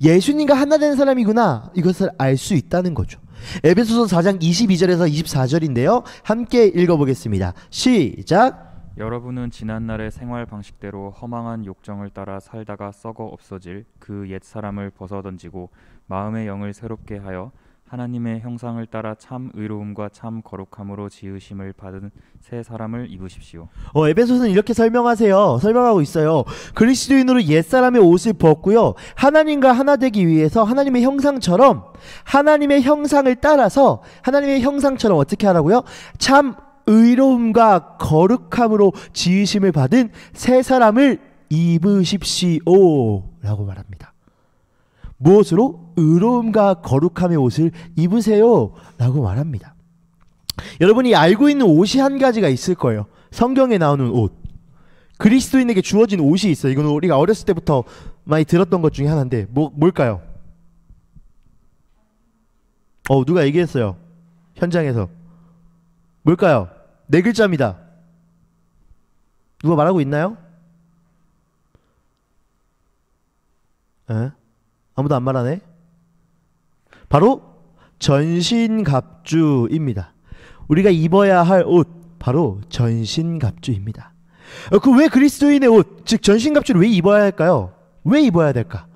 예수님과 하나 된 사람이구나, 이것을 알 수 있다는 거죠. 에베소서 4장 22절에서 24절인데요. 함께 읽어보겠습니다. 시작. 여러분은 지난날의 생활 방식대로 허망한 욕정을 따라 살다가 썩어 없어질 그 옛 사람을 벗어던지고 마음의 영을 새롭게 하여 하나님의 형상을 따라 참 의로움과 참 거룩함으로 지으심을 받은 새 사람을 입으십시오. 에베소서는 이렇게 설명하고 있어요. 그리스도인으로 옛사람의 옷을 벗고요, 하나님과 하나 되기 위해서 하나님의 형상처럼, 하나님의 형상을 따라서 하나님의 형상처럼 어떻게 하라고요? 참 의로움과 거룩함으로 지으심을 받은 새 사람을 입으십시오 라고 말합니다. 무엇으로? 의로움과 거룩함의 옷을 입으세요 라고 말합니다. 여러분이 알고 있는 옷이 한 가지가 있을 거예요. 성경에 나오는 옷, 그리스도인에게 주어진 옷이 있어요. 이건 우리가 어렸을 때부터 많이 들었던 것 중에 하나인데 뭘까요? 누가 얘기했어요. 현장에서. 뭘까요? 4글자입니다. 누가 말하고 있나요? 아무도 안 말하네. 바로 전신갑주입니다. 우리가 입어야 할 옷, 바로 전신갑주입니다. 왜 그리스도인의 옷, 즉 전신갑주를 왜 입어야 할까요? 왜 입어야 될까?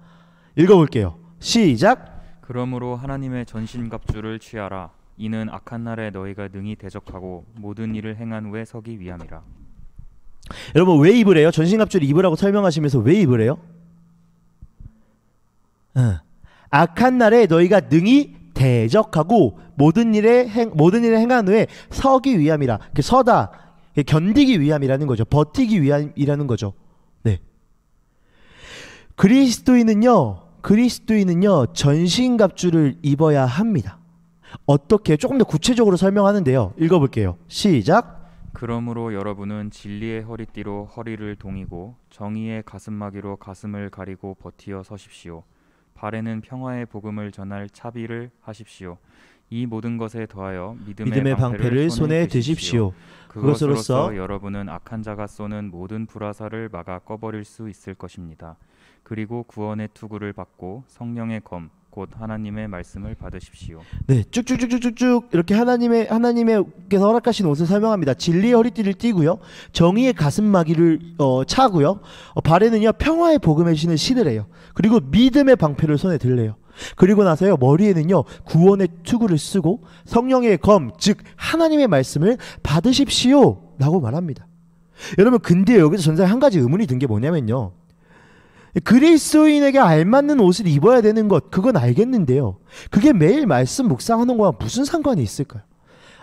읽어볼게요. 시작. 그러므로 하나님의 전신갑주를 취하라. 이는 악한 날에 너희가 능히 대적하고 모든 일을 행한 후에 서기 위함이라. 여러분, 왜 입으래요? 전신갑주를 입으라고 설명하시면서 왜 입으래요? 악한 날에 너희가 능히 대적하고 모든 일을 행한 후에 서기 위함이라. 서다, 견디기 위함이라는 거죠. 버티기 위함이라는 거죠. 네. 그리스도인은요 전신갑주를 입어야 합니다. 어떻게? 조금 더 구체적으로 설명하는데요. 읽어볼게요. 시작. 그러므로 여러분은 진리의 허리띠로 허리를 동이고 정의의 가슴막이로 가슴을 가리고 버티어 서십시오. 발에는 평화의 복음을 전할 차비를 하십시오. 이 모든 것에 더하여 믿음의 방패를 손에 드십시오. 그것으로서 여러분은 악한 자가 쏘는 모든 불화살을 막아 꺼버릴 수 있을 것입니다. 그리고 구원의 투구를 받고 성령의 검, 곧 하나님의 말씀을 받으십시오. 네, 쭉쭉쭉쭉쭉 이렇게 하나님께서 허락하신 옷을 설명합니다. 진리의 허리띠를 띠고요, 정의의 가슴막이를 차고요, 발에는요 평화의 복음의 신을 해요. 그리고 믿음의 방패를 손에 들래요. 그리고 나서요 머리에는요 구원의 투구를 쓰고 성령의 검, 즉 하나님의 말씀을 받으십시오 라고 말합니다. 여러분, 근데 여기서 전사에 한 가지 의문이 든 게 뭐냐면요, 그리스도인에게 알맞는 옷을 입어야 되는 것, 그건 알겠는데요, 그게 매일 말씀 묵상하는 거랑 무슨 상관이 있을까요?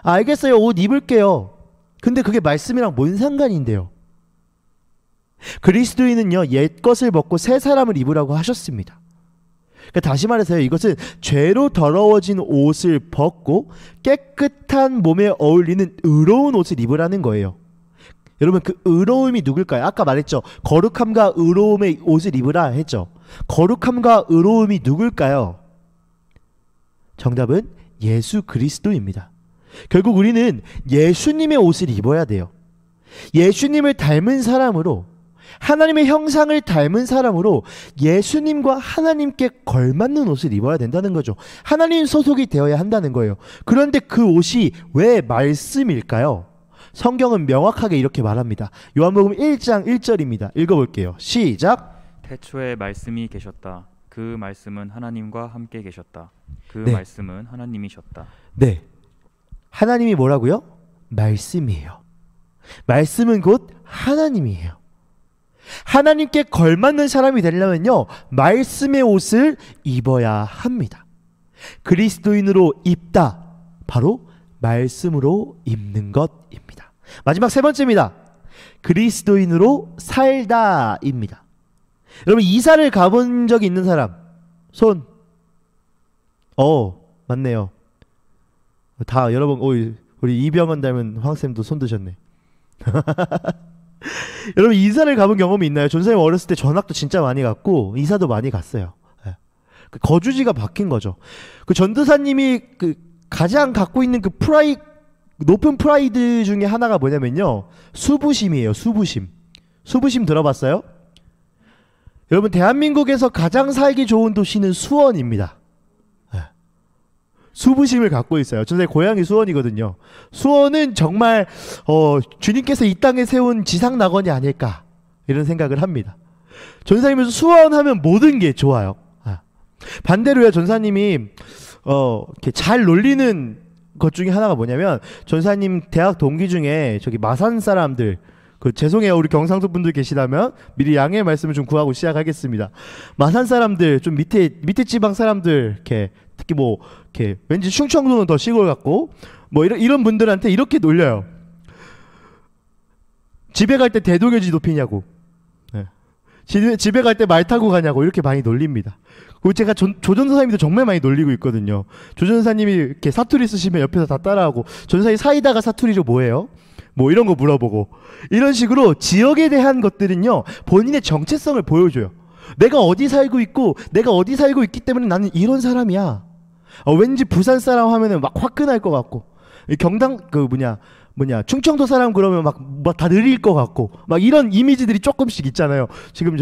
알겠어요, 옷 입을게요. 근데 그게 말씀이랑 뭔 상관인데요? 그리스도인은요 옛 것을 벗고 새 사람을 입으라고 하셨습니다. 그러니까 다시 말해서요, 이것은 죄로 더러워진 옷을 벗고 깨끗한 몸에 어울리는 의로운 옷을 입으라는 거예요. 여러분, 그 의로움이 누굴까요? 아까 말했죠. 거룩함과 의로움의 옷을 입으라 했죠. 거룩함과 의로움이 누굴까요? 정답은 예수 그리스도입니다. 결국 우리는 예수님의 옷을 입어야 돼요. 예수님을 닮은 사람으로, 하나님의 형상을 닮은 사람으로 예수님과 하나님께 걸맞는 옷을 입어야 된다는 거죠. 하나님 소속이 되어야 한다는 거예요. 그런데 그 옷이 왜 말씀일까요? 성경은 명확하게 이렇게 말합니다. 요한복음 1장 1절입니다. 읽어볼게요. 시작. 태초에 말씀이 계셨다. 그 말씀은 하나님과 함께 계셨다. 그 네. 말씀은 하나님이셨다. 네. 하나님이 뭐라고요? 말씀이에요. 말씀은 곧 하나님이에요. 하나님께 걸맞는 사람이 되려면요, 말씀의 옷을 입어야 합니다. 그리스도인으로 입다, 바로 말씀으로 입는 것입니다. 마지막 세 번째입니다. 그리스도인으로 살다입니다. 여러분, 이사를 가본 적이 있는 사람 손. 맞네요. 다 여러분, 우리 이병헌 닮은 황쌤도 손 드셨네. 여러분, 이사를 가본 경험이 있나요? 전사님 어렸을 때 전학도 진짜 많이 갔고 이사도 많이 갔어요. 그 거주지가 바뀐 거죠. 그 전도사님이 그 가장 갖고 있는 그 높은 프라이드 중에 하나가 뭐냐면요, 수부심이에요. 수부심 들어봤어요? 여러분, 대한민국에서 가장 살기 좋은 도시는 수원입니다. 수부심을 갖고 있어요. 전사님 고향이 수원이거든요. 수원은 정말 주님께서 이 땅에 세운 지상낙원이 아닐까, 이런 생각을 합니다. 전사님은 수원하면 모든 게 좋아요. 반대로요, 전사님이 이렇게 잘 놀리는 것 중에 하나가 뭐냐면, 전사님 대학 동기 중에 저기 마산 사람들, 죄송해요, 우리 경상도 분들 계시다면 미리 양해의 말씀을 좀 구하고 시작하겠습니다. 마산 사람들, 좀 밑에 지방 사람들, 이렇게 특히 이렇게 왠지 충청도는 더 시골 같고 이런 분들한테 이렇게 놀려요. 집에 갈 때 대동여지 높이냐고, 집에 갈 때 말 타고 가냐고, 이렇게 많이 놀립니다. 그리고 제가 조전사님도 정말 많이 놀리고 있거든요. 조전사님이 이렇게 사투리 쓰시면 옆에서 다 따라하고, 전사님 사이다가 사투리로 뭐예요? 이런 거 물어보고, 이런 식으로 지역에 대한 것들은요, 본인의 정체성을 보여줘요. 내가 어디 살고 있고, 내가 어디 살고 있기 때문에 나는 이런 사람이야. 왠지 부산 사람 하면은 막 화끈할 것 같고, 경당 충청도 사람 그러면 막 다 느릴 것 같고, 막 이런 이미지들이 조금씩 있잖아요. 지금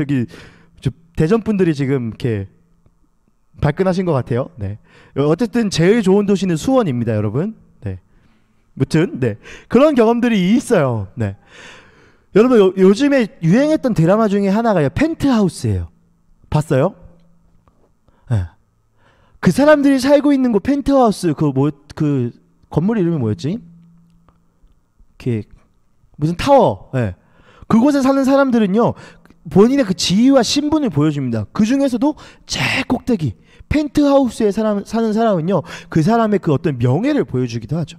대전 분들이 지금 이렇게 발끈하신 것 같아요. 네. 어쨌든 제일 좋은 도시는 수원입니다, 여러분. 네. 무튼, 네. 그런 경험들이 있어요. 네. 여러분, 요즘에 유행했던 드라마 중에 하나가 펜트하우스예요. 봤어요? 네. 그 사람들이 살고 있는 곳 펜트하우스, 그 건물 이름이 뭐였지? 무슨 타워. 네. 그곳에 사는 사람들은요, 본인의 그 지위와 신분을 보여줍니다. 그 중에서도 제일 꼭대기 펜트하우스에 사는 사람은요, 그 사람의 그 어떤 명예를 보여주기도 하죠.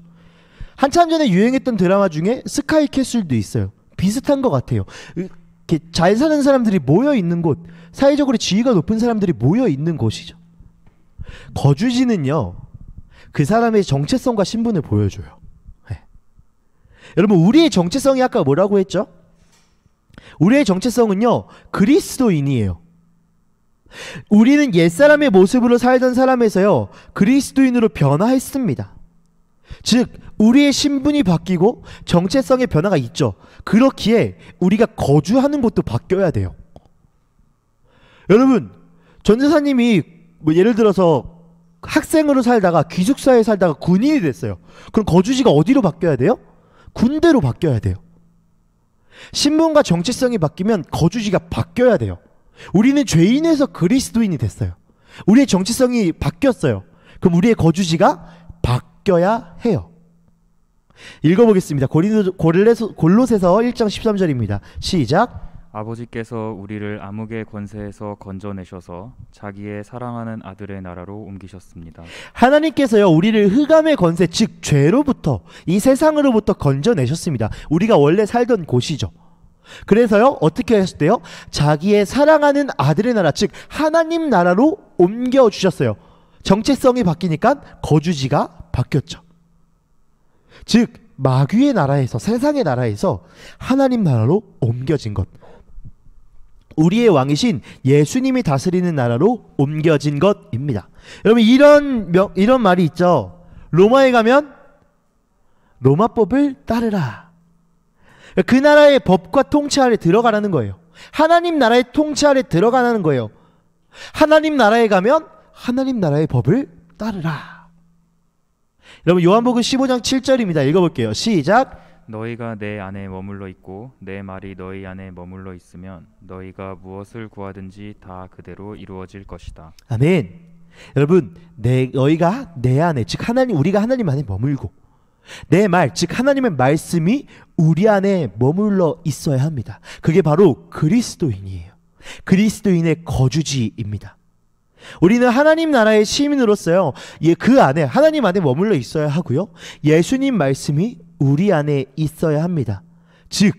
한참 전에 유행했던 드라마 중에 스카이캐슬도 있어요. 비슷한 것 같아요. 이렇게 잘 사는 사람들이 모여 있는 곳, 사회적으로 지위가 높은 사람들이 모여 있는 곳이죠. 거주지는요, 그 사람의 정체성과 신분을 보여줘요. 네. 여러분, 우리의 정체성이 아까 뭐라고 했죠? 우리의 정체성은요, 그리스도인이에요. 우리는 옛사람의 모습으로 살던 사람에서요, 그리스도인으로 변화했습니다. 즉, 우리의 신분이 바뀌고 정체성의 변화가 있죠. 그렇기에 우리가 거주하는 곳도 바뀌어야 돼요. 여러분, 전도사님이 예를 들어서 학생으로 살다가 기숙사에 살다가 군인이 됐어요. 그럼 거주지가 어디로 바뀌어야 돼요? 군대로 바뀌어야 돼요. 신분과 정체성이 바뀌면 거주지가 바뀌어야 돼요. 우리는 죄인에서 그리스도인이 됐어요. 우리의 정체성이 바뀌었어요. 그럼 우리의 거주지가 바뀌어야 해요. 읽어보겠습니다. 골로새서 1장 13절입니다. 시작. 아버지께서 우리를 암흑의 권세에서 건져내셔서 자기의 사랑하는 아들의 나라로 옮기셨습니다. 하나님께서요, 우리를 흑암의 권세, 즉 죄로부터, 이 세상으로부터 건져내셨습니다. 우리가 원래 살던 곳이죠. 그래서요, 어떻게 하셨대요? 자기의 사랑하는 아들의 나라, 즉 하나님 나라로 옮겨주셨어요. 정체성이 바뀌니까 거주지가 바뀌었죠. 즉 마귀의 나라에서, 세상의 나라에서 하나님 나라로 옮겨진 것, 우리의 왕이신 예수님이 다스리는 나라로 옮겨진 것입니다. 여러분, 이런 말이 있죠. 로마에 가면 로마법을 따르라. 그 나라의 법과 통치 아래 들어가라는 거예요. 하나님 나라의 통치 아래 들어가라는 거예요. 하나님 나라에 가면 하나님 나라의 법을 따르라. 여러분 요한복음 15장 7절입니다. 읽어볼게요. 시작. 너희가 내 안에 머물러 있고 내 말이 너희 안에 머물러 있으면 너희가 무엇을 구하든지 다 그대로 이루어질 것이다. 아멘. 여러분 너희가 내 안에 즉 우리가 하나님 안에 머물고 내 말 즉 하나님의 말씀이 우리 안에 머물러 있어야 합니다. 그게 바로 그리스도인이에요. 그리스도인의 거주지입니다. 우리는 하나님 나라의 시민으로서요, 그 안에 하나님 안에 머물러 있어야 하고요, 예수님 말씀이 우리 안에 있어야 합니다. 즉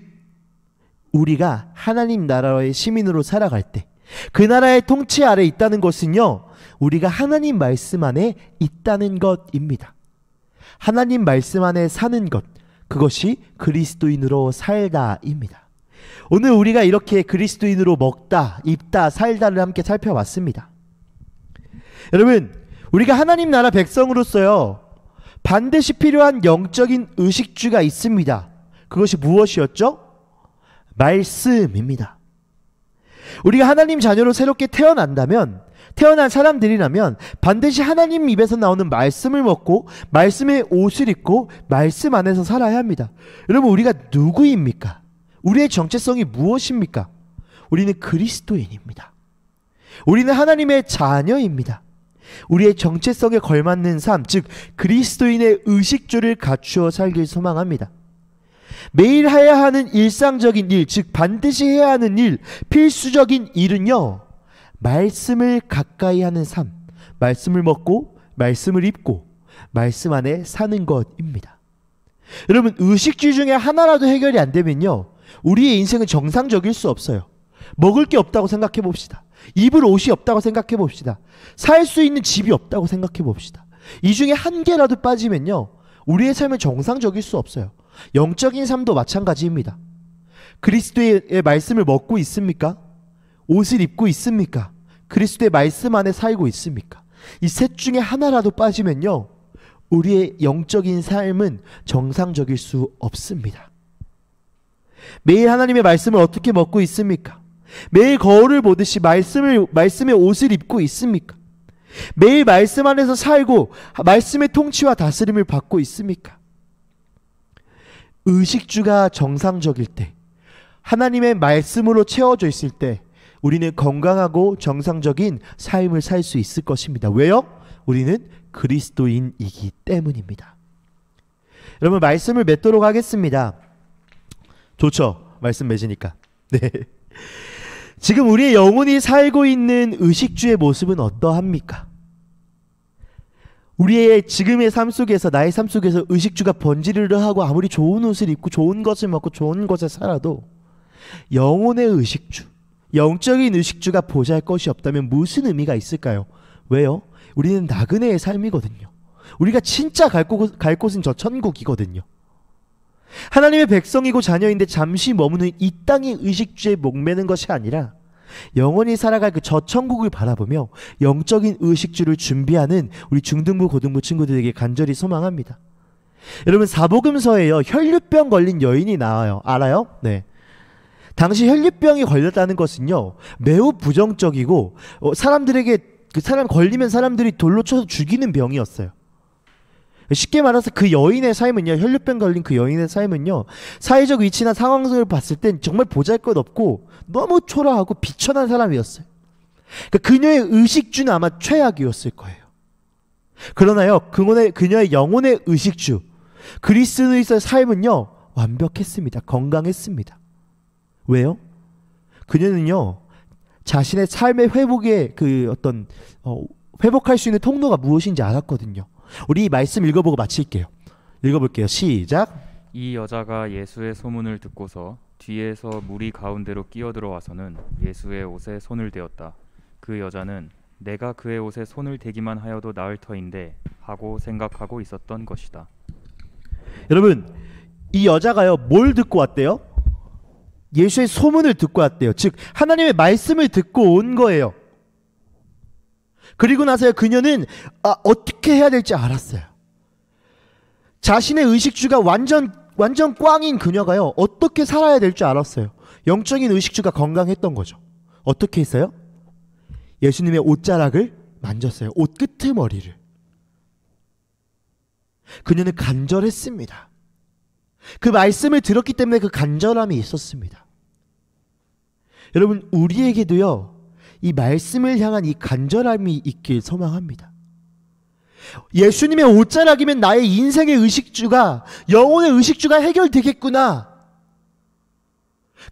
우리가 하나님 나라의 시민으로 살아갈 때 그 나라의 통치 아래 있다는 것은요, 우리가 하나님 말씀 안에 있다는 것입니다. 하나님 말씀 안에 사는 것, 그것이 그리스도인으로 살다입니다. 오늘 우리가 이렇게 그리스도인으로 먹다, 입다, 살다를 함께 살펴봤습니다. 여러분, 우리가 하나님 나라 백성으로서요, 반드시 필요한 영적인 의식주가 있습니다. 그것이 무엇이었죠? 말씀입니다. 우리가 하나님 자녀로 새롭게 태어난 사람들이라면 반드시 하나님 입에서 나오는 말씀을 먹고 말씀의 옷을 입고 말씀 안에서 살아야 합니다. 여러분, 우리가 누구입니까? 우리의 정체성이 무엇입니까? 우리는 그리스도인입니다. 우리는 하나님의 자녀입니다. 우리의 정체성에 걸맞는 삶, 즉 그리스도인의 의식주를 갖추어 살길 소망합니다. 매일 해야 하는 일상적인 일, 즉 반드시 해야 하는 일, 필수적인 일은요, 말씀을 가까이 하는 삶, 말씀을 먹고 말씀을 입고 말씀 안에 사는 것입니다. 여러분, 의식주 중에 하나라도 해결이 안 되면요, 우리의 인생은 정상적일 수 없어요. 먹을 게 없다고 생각해 봅시다. 입을 옷이 없다고 생각해 봅시다. 살 수 있는 집이 없다고 생각해 봅시다. 이 중에 한 개라도 빠지면요, 우리의 삶은 정상적일 수 없어요. 영적인 삶도 마찬가지입니다. 그리스도의 말씀을 먹고 있습니까? 옷을 입고 있습니까? 그리스도의 말씀 안에 살고 있습니까? 이 셋 중에 하나라도 빠지면요, 우리의 영적인 삶은 정상적일 수 없습니다. 매일 하나님의 말씀을 어떻게 먹고 있습니까? 매일 거울을 보듯이 말씀의 옷을 입고 있습니까? 매일 말씀 안에서 살고 말씀의 통치와 다스림을 받고 있습니까? 의식주가 정상적일 때, 하나님의 말씀으로 채워져 있을 때 우리는 건강하고 정상적인 삶을 살 수 있을 것입니다. 왜요? 우리는 그리스도인이기 때문입니다. 여러분, 말씀을 맺도록 하겠습니다. 좋죠? 말씀 맺으니까. 네. 지금 우리의 영혼이 살고 있는 의식주의 모습은 어떠합니까? 우리의 지금의 삶 속에서, 나의 삶 속에서 의식주가 번지르르 하고 아무리 좋은 옷을 입고 좋은 것을 먹고 좋은 것에 살아도 영혼의 의식주, 영적인 의식주가 보잘것이 없다면 무슨 의미가 있을까요? 왜요? 우리는 나그네의 삶이거든요. 우리가 진짜 갈 곳은 저 천국이거든요. 하나님의 백성이고 자녀인데 잠시 머무는 이 땅의 의식주에 목매는 것이 아니라 영원히 살아갈 그 저 천국을 바라보며 영적인 의식주를 준비하는 우리 중등부 고등부 친구들에게 간절히 소망합니다. 여러분, 사복음서에요, 혈류병 걸린 여인이 나와요. 알아요? 네. 당시 혈류병이 걸렸다는 것은요, 매우 부정적이고 사람들에게 그 사람 걸리면 사람들이 돌로 쳐서 죽이는 병이었어요. 쉽게 말해서 그 여인의 삶은요, 혈류병 걸린 그 여인의 삶은요, 사회적 위치나 상황을 봤을 땐 정말 보잘것없고 너무 초라하고 비천한 사람이었어요. 그러니까 그녀의 의식주는 아마 최악이었을 거예요. 그러나요, 그녀의 영혼의 의식주, 그리스도인의 삶은요, 완벽했습니다. 건강했습니다. 왜요? 그녀는요, 자신의 삶의 회복의 회복할 수 있는 통로가 무엇인지 알았거든요. 우리 이 말씀 읽어보고 마칠게요. 읽어볼게요. 시작. 이 여자가 예수의 소문을 듣고서 뒤에서 무리 가운데로 끼어들어와서는 예수의 옷에 손을 대었다. 그 여자는 내가 그의 옷에 손을 대기만 하여도 나을 터인데 하고 생각하고 있었던 것이다. 여러분, 이 여자가요, 뭘 듣고 왔대요? 예수의 소문을 듣고 왔대요. 즉 하나님의 말씀을 듣고 온 거예요. 그리고 나서야 그녀는 어떻게 해야 될지 알았어요. 자신의 의식주가 완전 완전 꽝인 그녀가요, 어떻게 살아야 될 줄 알았어요. 영적인 의식주가 건강했던 거죠. 어떻게 했어요? 예수님의 옷자락을 만졌어요. 옷 끄트머리를. 그녀는 간절했습니다. 그 말씀을 들었기 때문에 그 간절함이 있었습니다. 여러분, 우리에게도요, 이 말씀을 향한 이 간절함이 있길 소망합니다. 예수님의 옷자락이면 나의 인생의 의식주가, 영혼의 의식주가 해결되겠구나,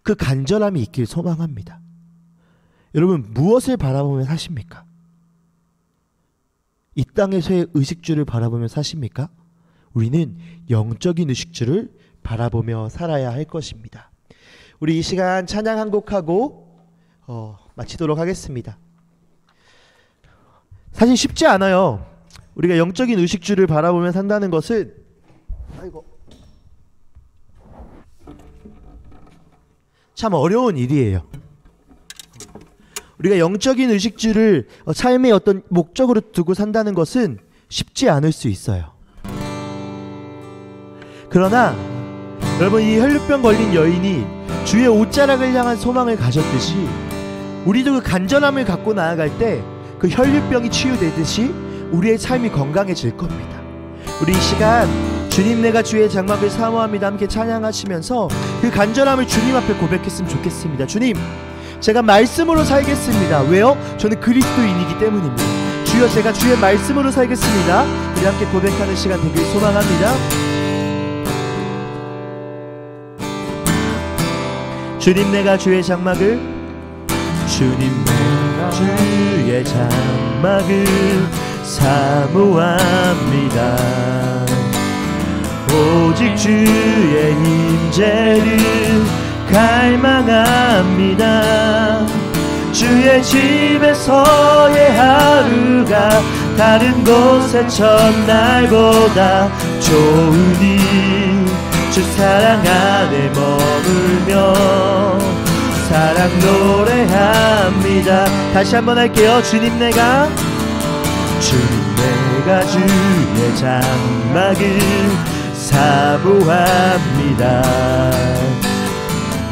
그 간절함이 있길 소망합니다. 여러분, 무엇을 바라보며 사십니까? 이 땅에서의 의식주를 바라보며 사십니까? 우리는 영적인 의식주를 바라보며 살아야 할 것입니다. 우리 이 시간 찬양 한 곡하고 마치도록 하겠습니다. 사실 쉽지 않아요. 우리가 영적인 의식주를 바라보며 산다는 것은 참 어려운 일이에요. 우리가 영적인 의식주를 삶의 어떤 목적으로 두고 산다는 것은 쉽지 않을 수 있어요. 그러나 여러분, 이 혈루병 걸린 여인이 주의 옷자락을 향한 소망을 가졌듯이 우리도 그 간절함을 갖고 나아갈 때 그 혈루병이 치유되듯이 우리의 삶이 건강해질 겁니다. 우리 이 시간 주님 내가 주의 장막을 사모합니다 함께 찬양하시면서 그 간절함을 주님 앞에 고백했으면 좋겠습니다. 주님, 제가 말씀으로 살겠습니다. 왜요? 저는 그리스도인이기 때문입니다. 주여, 제가 주의 말씀으로 살겠습니다. 우리 함께 고백하는 시간 되길 소망합니다. 주님, 내가 주의 장막을, 주님 내가 주의 장막을 사모합니다. 오직 주의 임재를 갈망합니다. 주의 집에서의 하루가 다른 곳의 첫날보다 좋으니 주 사랑 안에 머물며 사랑 노래합니다. 다시 한번 할게요. 주님 내가 주의 장막을 사모합니다.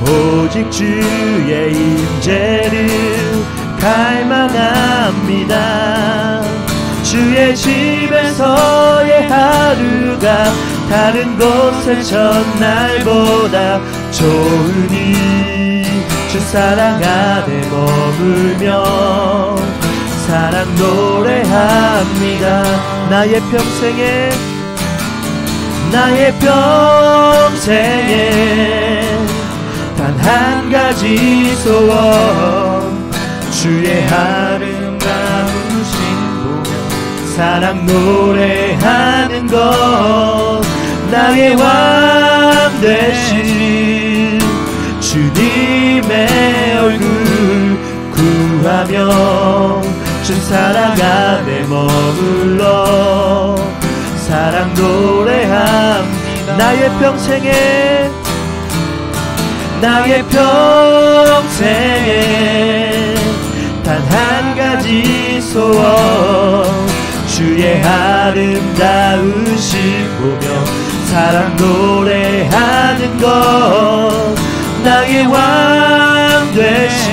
오직 주의 임재를 갈망합니다. 주의 집에서의 하루가 다른 곳의 첫날보다 좋으니 주 사랑 안에 머물며 사랑 노래합니다. 나의 평생에 단 한 가지 소원, 주의 아름다우신 보며 사랑 노래하는 것, 나의 왕 되신 주님의 얼굴 구하며 주 사랑 안에 머물러 사랑 노래합니다. 나의 평생에 단 한 가지 소원, 주의 아름다우신 보며 사랑 노래하는 것, 나의 왕 되신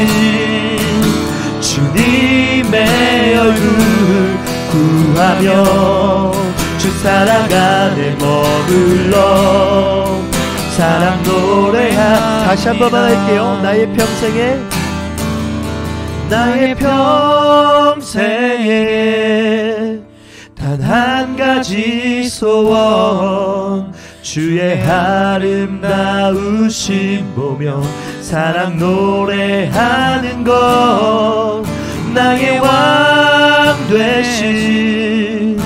주님의 얼굴 구하며 주 사랑 안에 머물러 사랑 노래하. 다시 한 번만 할게요. 나의 평생에 단 한 가지 소원, 주의 아름다우신 보며 사랑 노래하는 것, 나의 왕 되신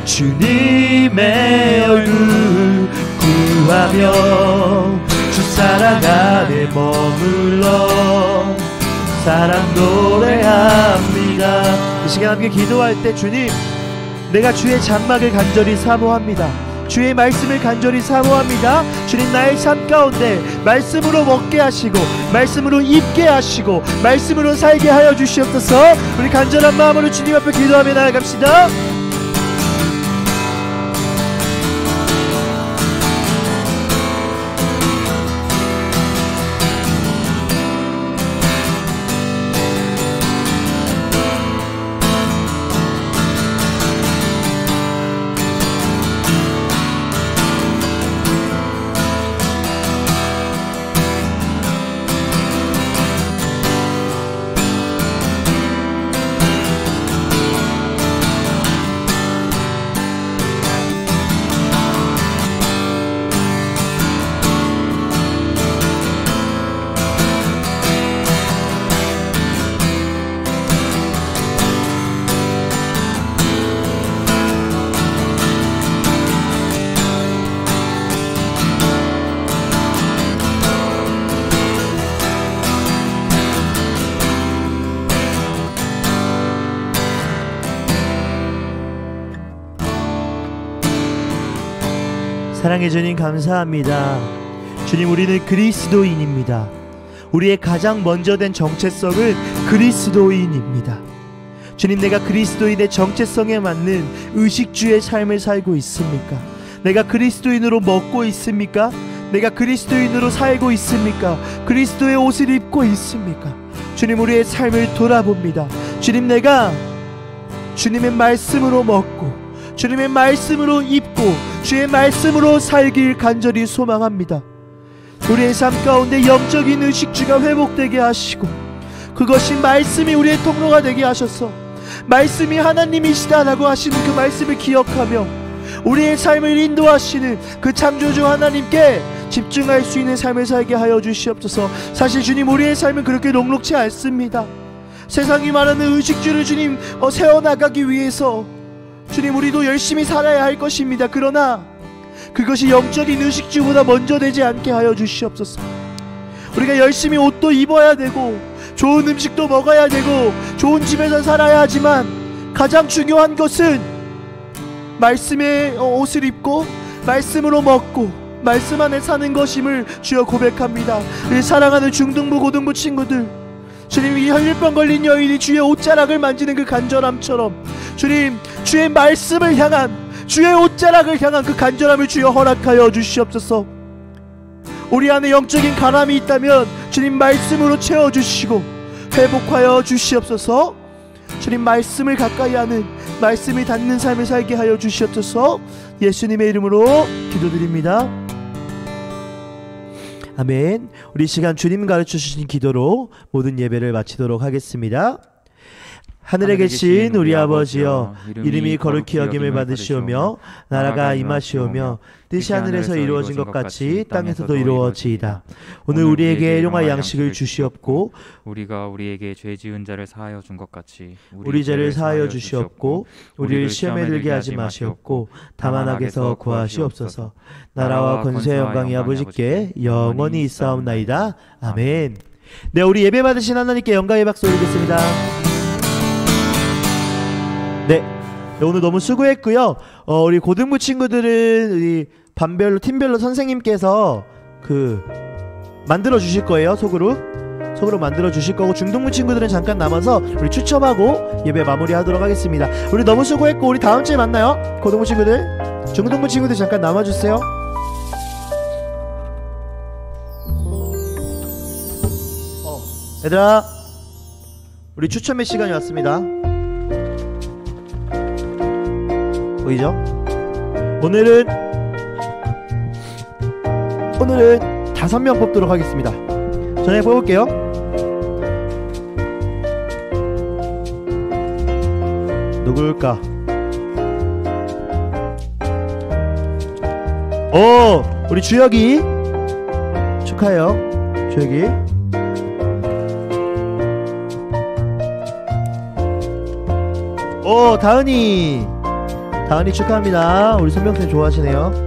주님의 얼굴 구하며 주 사랑 안에 머물러 사랑 노래합니다. 이 시간 함께 기도할 때, 주님, 내가 주의 장막을 간절히 사모합니다. 주의 말씀을 간절히 사모합니다. 주님, 나의 삶 가운데 말씀으로 먹게 하시고 말씀으로 입게 하시고 말씀으로 살게 하여 주시옵소서. 우리 간절한 마음으로 주님 앞에 기도하며 나아갑시다. 사랑해 주님 감사합니다. 주님, 우리는 그리스도인입니다. 우리의 가장 먼저 된 정체성은 그리스도인입니다. 주님, 내가 그리스도인의 정체성에 맞는 의식주의 삶을 살고 있습니까? 내가 그리스도인으로 먹고 있습니까? 내가 그리스도인으로 살고 있습니까? 그리스도의 옷을 입고 있습니까? 주님, 우리의 삶을 돌아봅니다. 주님, 내가 주님의 말씀으로 먹고 주님의 말씀으로 입고 주의 말씀으로 살길 간절히 소망합니다. 우리의 삶 가운데 영적인 의식주가 회복되게 하시고, 그것이 말씀이 우리의 통로가 되게 하셔서 말씀이 하나님이시다라고 하시는 그 말씀을 기억하며 우리의 삶을 인도하시는 그 창조주 하나님께 집중할 수 있는 삶을 살게 하여 주시옵소서. 사실 주님, 우리의 삶은 그렇게 녹록지 않습니다. 세상이 말하는 의식주를 주님 세워나가기 위해서 주님, 우리도 열심히 살아야 할 것입니다. 그러나 그것이 영적인 의식주보다 먼저 되지 않게 하여 주시옵소서. 우리가 열심히 옷도 입어야 되고 좋은 음식도 먹어야 되고 좋은 집에서 살아야 하지만, 가장 중요한 것은 말씀의 옷을 입고 말씀으로 먹고 말씀 안에 사는 것임을 주여 고백합니다. 우리 사랑하는 중등부 고등부 친구들, 주님, 이 혈류병 걸린 여인이 주의 옷자락을 만지는 그 간절함처럼 주님, 주의 말씀을 향한, 주의 옷자락을 향한 그 간절함을 주여 허락하여 주시옵소서. 우리 안에 영적인 가람이 있다면 주님, 말씀으로 채워주시고 회복하여 주시옵소서. 주님, 말씀을 가까이 하는, 말씀이 닿는 삶을 살게 하여 주시옵소서. 예수님의 이름으로 기도드립니다. 아멘. 우리 시간 주님 가르쳐 주신 기도로 모든 예배를 마치도록 하겠습니다. 하늘에 계신 우리 아버지여, 이름이 거룩히 여김을 받으시오며 나라가 임하시오며 뜻이 하늘에서 이루어진 것 같이 땅에서도 이루어지이다. 오늘 우리에게 일용할 양식을 주시옵고, 우리가 우리에게 죄 지은 자를 사하여 준 것 같이 우리 죄를 사하여 주시옵고, 우리를 시험에 들게 하지 마시옵고 다만 악에서 구하시옵소서. 나라와 권세와 영광이 아버지께 영원히 있사옵나이다. 아멘. 네, 우리 예배 받으신 하나님께 영광의 박수 올리겠습니다. 네, 오늘 너무 수고했고요. 우리 고등부 친구들은 우리 반별로, 팀별로 선생님께서 만들어 주실 거예요. 속으로 만들어 주실 거고, 중등부 친구들은 잠깐 남아서 우리 추첨하고 예배 마무리하도록 하겠습니다. 우리 너무 수고했고, 우리 다음 주에 만나요. 고등부 친구들, 중등부 친구들 잠깐 남아주세요. 얘들아, 우리 추첨의 시간이 왔습니다. 보이죠? 오늘은 5명 뽑도록 하겠습니다. 전에 뽑을게요. 누굴까? 우리 주혁이 축하해요. 주혁이. 다은이 축하합니다. 우리 손명쌤 좋아하시네요.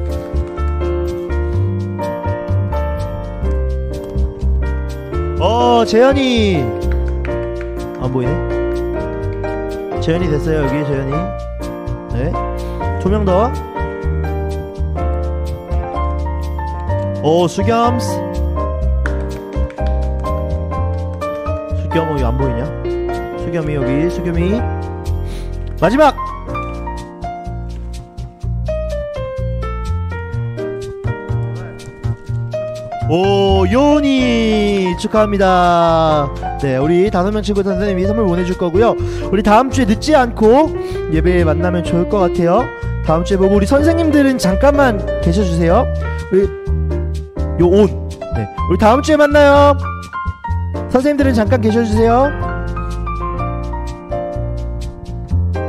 재현이 안 보이네. 재현이 됐어요. 여기 재현이. 네, 조명 더. 수겸스. 수겸 여기 안 보이냐? 수겸이 여기. 수겸이 마지막. 요은이 축하합니다. 네, 우리 5명 친구 선생님이 선물 보내줄 거고요. 우리 다음 주에 늦지 않고 예배에 만나면 좋을 것 같아요. 다음 주에 보고, 우리 선생님들은 잠깐만 계셔주세요. 네, 우리 다음 주에 만나요. 선생님들은 잠깐 계셔주세요.